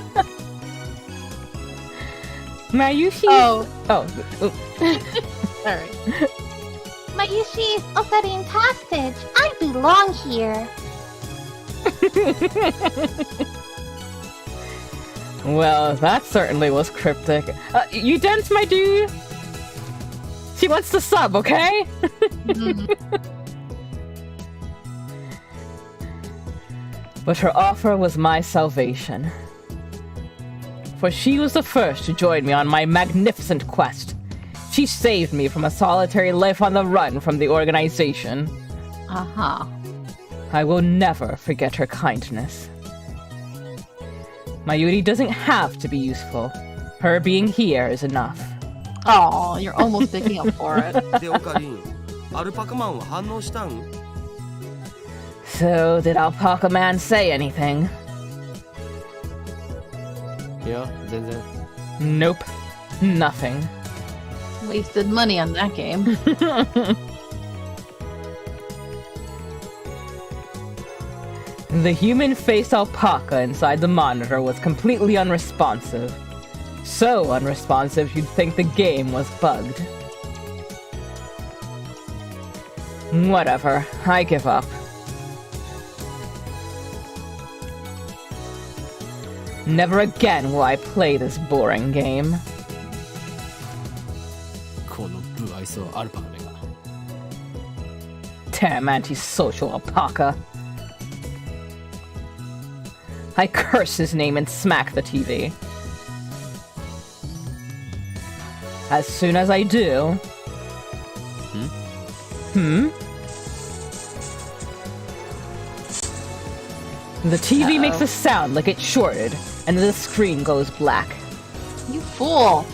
Mayushi. Oh, Oh. alright. Mayushi is offering passage. I belong here. Well, that certainly was cryptic. You dance, my dude? She wants to sub, okay? But her offer was my salvation. For she was the first to join me on my magnificent quest. She saved me from a solitary life on the run from the organization. Uh-huh. I will never forget her kindness. Mayuri doesn't have to be useful. Her being here is enough. Oh, you're almost picking up for it. でオカリン、アルパカマンは反応したん？ So, did Alpaca Man say anything? いや、全然。 Nope. Nothing. Wasted money on that game. The human-faced alpaca inside the monitor was completely unresponsive. So unresponsive you'd think the game was bugged. Whatever, I give up. Never again will I play this boring game. この不愛想アルパカめが。 Damn antisocial alpaca. I curse his name and smack the TV. As soon as I do... The TV makes a sound like it's shorted, and the screen goes black. You fool!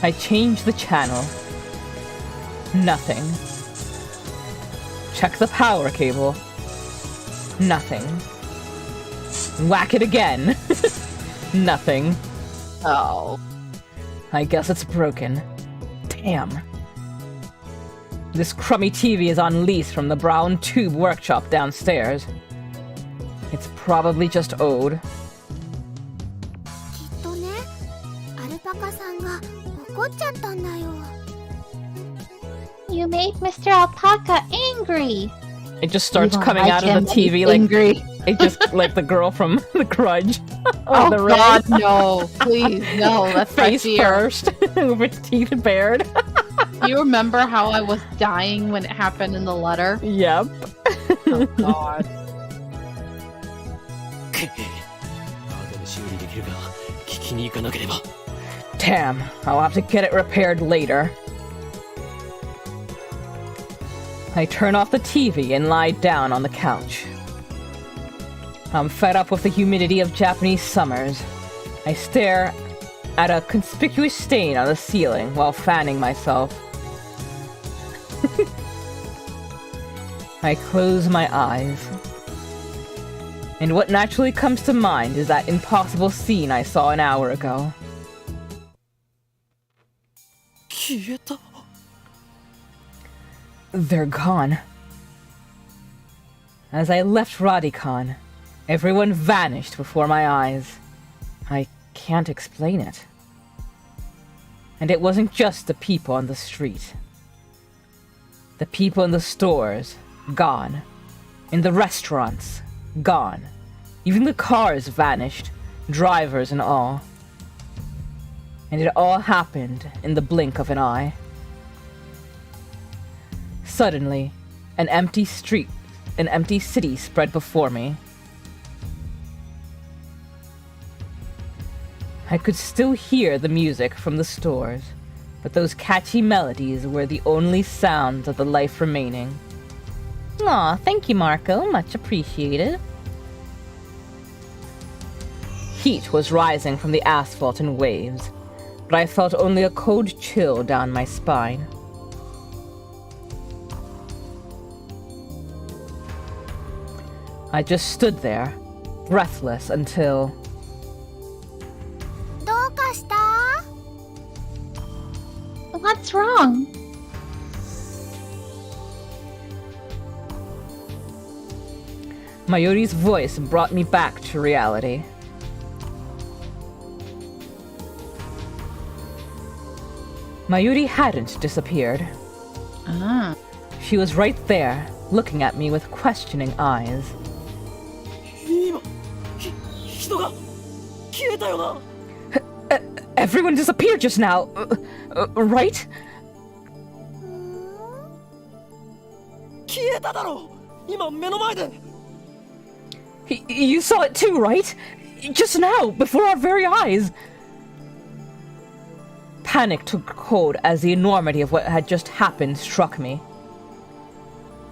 I change the channel. Nothing. Check the power cable. Nothing. Whack it again. Nothing. Oh. I guess it's broken. Damn. This crummy TV is on lease from the brown tube workshop downstairs. It's probably just old. きっとね、アルパカさんが怒っちゃったんだよ。 You made Mr. Alpaca angry. It just starts You don't coming like out of him the when he's TV like angry. it just like the girl from The Grudge. Oh the ring. God, no! Please, no. That's my Face fear. first, with teeth bared. Do you remember how I was dying when it happened in the letter? Yep. Oh God. ハードル修理できるが、聞きに行かなければ。 Damn, I'll have to get it repaired later. I turn off the TV and lie down on the couch. I'm fed up with the humidity of Japanese summers. I stare at a conspicuous stain on the ceiling while fanning myself. I close my eyes. And what naturally comes to mind is that impossible scene I saw an hour ago. 消えた。 They're gone. As I left Radicon, everyone vanished before my eyes. I can't explain it. And it wasn't just the people on the street. The people in the stores, gone. In the restaurants, gone. Even the cars vanished, drivers and all. And it all happened in the blink of an eye. Suddenly, an empty city spread before me. I could still hear the music from the stores, but those catchy melodies were the only sounds of the life remaining. Aw, thank you, Marco. Much appreciated. Heat was rising from the asphalt in waves, but I felt only a cold chill down my spine. I just stood there, breathless until... どうかした？ What's wrong? Mayuri's voice brought me back to reality. Mayuri hadn't disappeared. Ah. She was right there, looking at me with questioning eyes. 今人が消えたよな。 Everyone disappeared just now, right? 消えただろう。今目の前で。 You saw it too, right? Just now, before our very eyes. Panic took hold as the enormity of what had just happened struck me.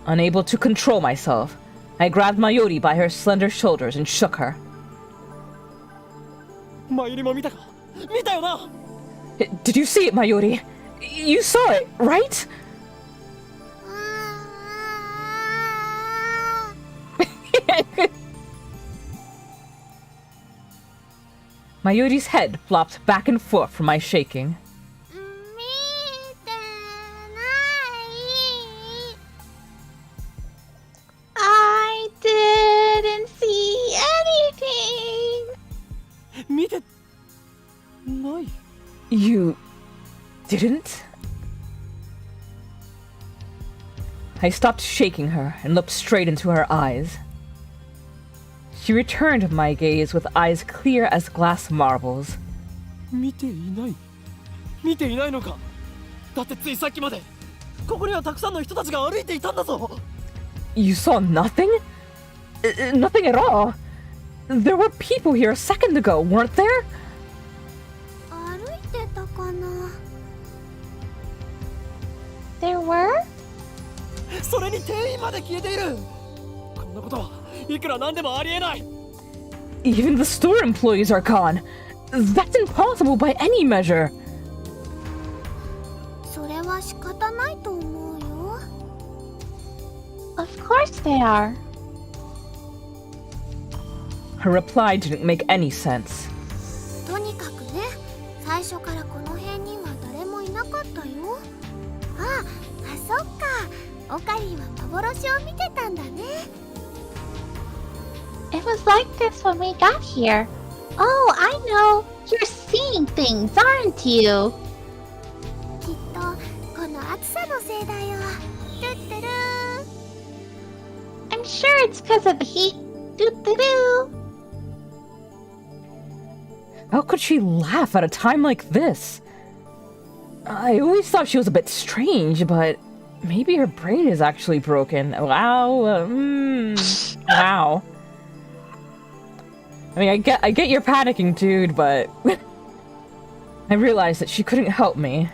Unable to control myself, I grabbed Mayuri by her slender shoulders and shook her. マユリも見たか。見たよな。 Did you see it, Mayuri? You saw it, right? Mayuri's head flopped back and forth from my shaking. 見てない。 I didn't see anything. 見てない。 You didn't? I stopped shaking her and looked straight into her eyes. She returned my gaze with eyes clear as glass marbles. 見ていない。見ていないのか。だってついさっきまでここにはたくさんの人たちが歩いていたんだぞ。 You saw nothing? Nothing at all? There were people here a second ago, weren't there? 歩いてたかな。 There were? それに店員まで消えている。こんなことはいくらなんでもありえない。 Even the store employees are gone. That's impossible by any measure. それは仕方ないと思うよ。 Of course they are. Her reply didn't make any sense. とにかくね、最初からこの辺には誰もいなかったよ。あ、そっか。オカリンは幻を見てたんだね。 It was like this when we got here. Oh, I know. You're seeing things, aren't you? きっとこの暑さのせいだよ。トゥットゥルー。 I'm sure it's because of the heat. Doo-doo-doo. How could she laugh at a time like this? I always thought she was a bit strange, but maybe her brain is actually broken. Wow. Wow. I mean, I get you're panicking, dude, but I realized that she couldn't help me.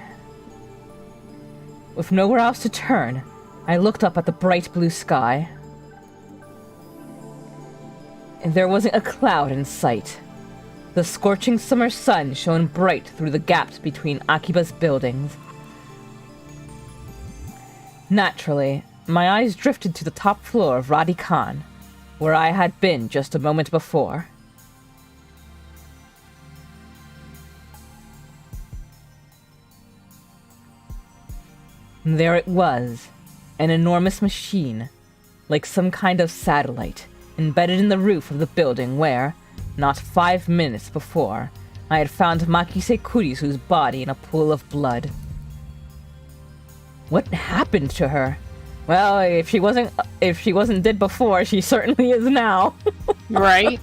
With nowhere else to turn, I looked up at the bright blue sky. And there wasn't a cloud in sight. The scorching summer sun shone bright through the gaps between Akiba's buildings. Naturally, my eyes drifted to the top floor of Radikan, where I had been just a moment before. There it was, an enormous machine, like some kind of satellite, embedded in the roof of the building where, not 5 minutes before, I had found Makise Kurisu's body in a pool of blood. What happened to her? Well, if she wasn't dead before, she certainly is now. Right?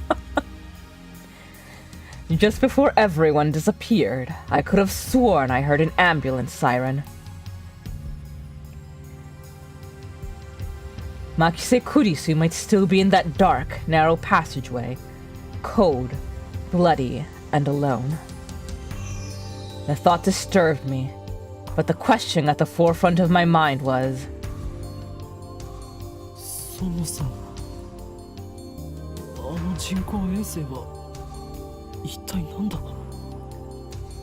Just before everyone disappeared, I could have sworn I heard an ambulance siren. Makise Kurisu might still be in that dark, narrow passageway, cold, bloody, and alone. The thought disturbed me, but the question at the forefront of my mind was, そもそもあの人工衛星は一体なんだ。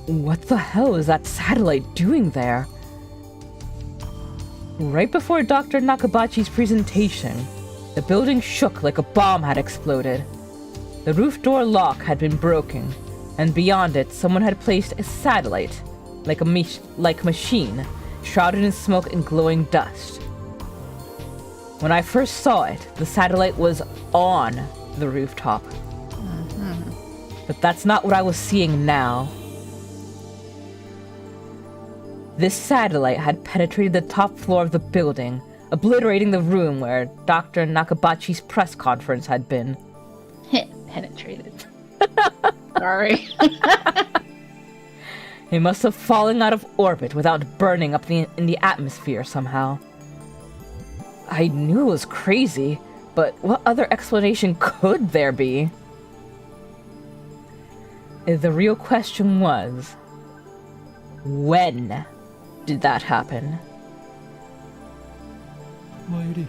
what the hell is that satellite doing there? Right before Dr. Nakabachi's presentation, the building shook like a bomb had exploded. The roof door lock had been broken, and beyond it someone had placed a satellite, like a machine, shrouded in smoke and glowing dust. When I first saw it, the satellite was on the rooftop. But that's not what I was seeing now. This satellite had penetrated the top floor of the building, obliterating the room where Dr. Nakabachi's press conference had been. Penetrated. Sorry. It must have fallen out of orbit without burning up in the atmosphere somehow. I knew it was crazy, but what other explanation could there be? The real question was, when did that happen? マユリ、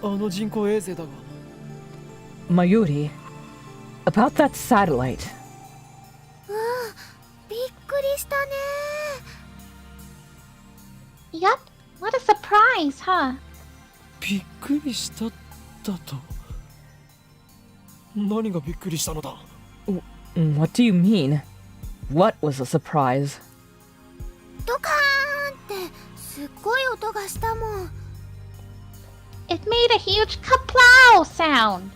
あの人工衛星だが。 Mayuri, about that satellite. びっくりしたね。 Yup, what a surprise, huh? びっくりしただと。何がびっくりしたのだ？ What do you mean? What was a surprise? ドカーンってすっごい音がしたもん。 It made a huge kaplow sound.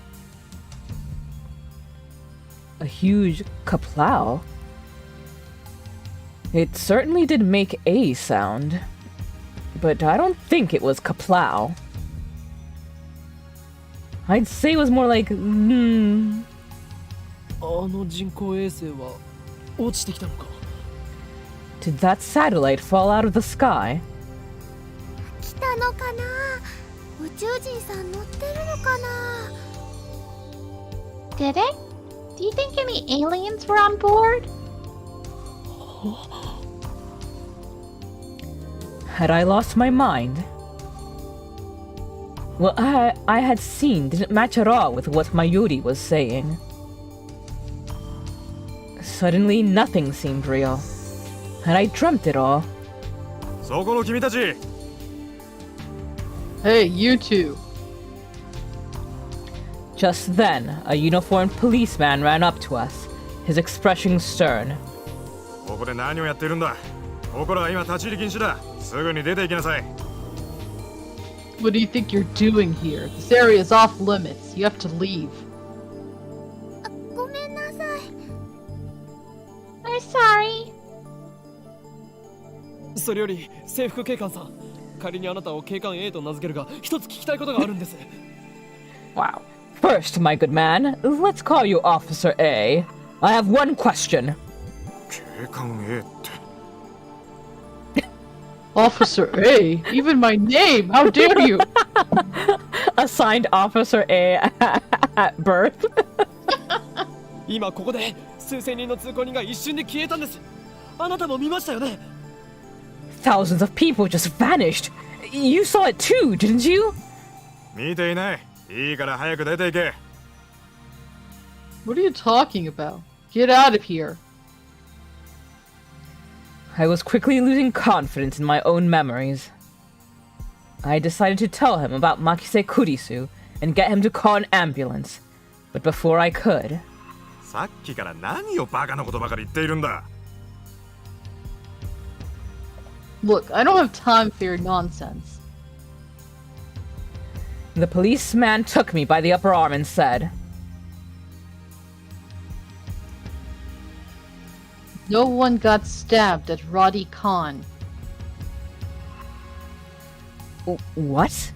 A huge kaplow? It certainly did make a sound, but I don't think it was kaplow. I'd say it was more like, あの人工衛星は落ちてきたのか？ Did that satellite fall out of the sky? 来たのかな。宇宙人さん乗ってるのかな。 Did it? Do you think any aliens were on board? Had I lost my mind? What I had seen didn't match at all with what Mayuri was saying. Suddenly, nothing seemed real. Had I dreamt it all? そこの君たち。 Hey, you two. Just then, a uniformed policeman ran up to us, his expression stern. ここで何をやっているんだ。ここらは今立ち入り禁止だ。すぐに出て行きなさい。 What do you think you're doing here? This area is off limits. You have to leave. ごめんなさい。 We're sorry. それより制服警官さん、仮にあなたを警官 A と名付けるが、一つ聞きたいことがあるんです。 Wow. First, my good man, let's call you Officer A. I have one question. 警官 A って。 Officer A? Even my name! How dare you! Assigned Officer A at birth. 今ここで数千人の通行人が一瞬で消えたんです。あなたも見ましたよね？ Thousands of people just vanished. You saw it too, didn't you? 見ていない。いいから早く出て行け。 What are you talking about? Get out of here. I was quickly losing confidence in my own memories. I decided to tell him about Makise Kurisu and get him to call an ambulance. But before I could... さっきから何をバカなことばかり言っているんだ。 Look, I don't have time for your nonsense. The policeman took me by the upper arm and said, No one got stabbed at Roddy Khan. What?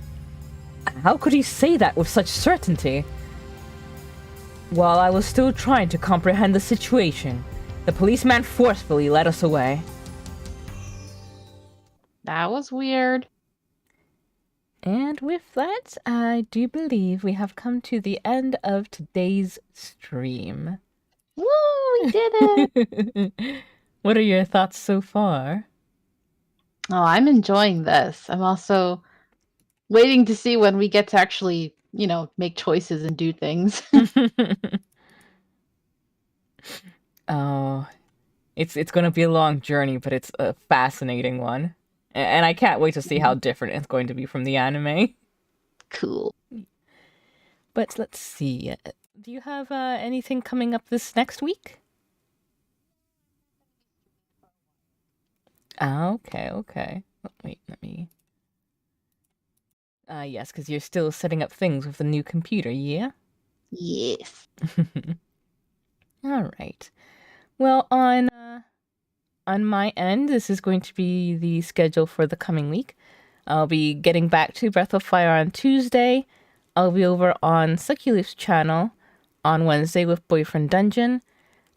How could he say that with such certainty? While I was still trying to comprehend the situation, the policeman forcefully led us away. That was weird. And with that, I do believe we have come to the end of today's stream. Woo, we did it! What are your thoughts so far? Oh, I'm enjoying this. I'm also waiting to see when we get to actually, make choices and do things. Oh, it's going to be a long journey, but it's a fascinating one. And I can't wait to see how different it's going to be from the anime. Cool. But let's see. Do you have anything coming up this next week? Okay. Oh, wait, let me... yes, because you're still setting up things with the new computer, yeah? Yes. All right. Well, on on my end, this is going to be the schedule for the coming week. I'll be getting back to Breath of Fire on Tuesday. I'll be over on Succuleaf's channel on Wednesday with Boyfriend Dungeon.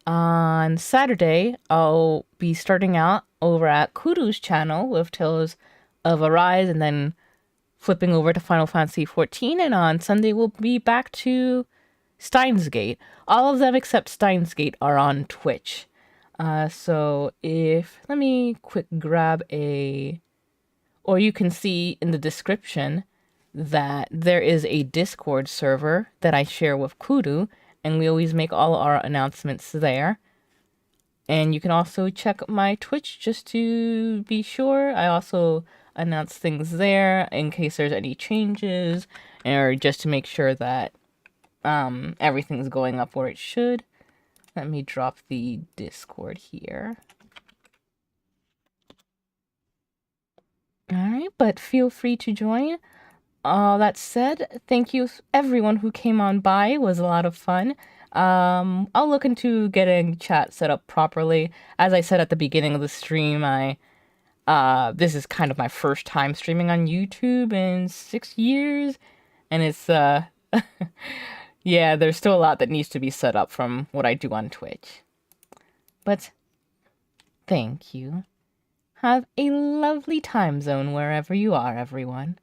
On Saturday, I'll be starting out over at Kuru's channel with Tales of Arise and then flipping over to Final Fantasy XIV. And on Sunday, we'll be back to Steins Gate. All of them except Steins Gate are on Twitch. So let me quick grab or you can see in the description that there is a Discord server that I share with Kuru, and we always make all our announcements there. And you can also check my Twitch just to be sure. I also announce things there in case there's any changes, or just to make sure that everything's going up where it should. Let me drop the Discord here. Alright, but feel free to join. All that said, thank you everyone who came on by. It was a lot of fun. I'll look into getting chat set up properly. As I said at the beginning of the stream, this is kind of my first time streaming on YouTube in 6 years, and it's yeah, there's still a lot that needs to be set up from what I do on Twitch. But thank you. Have a lovely time zone wherever you are, everyone.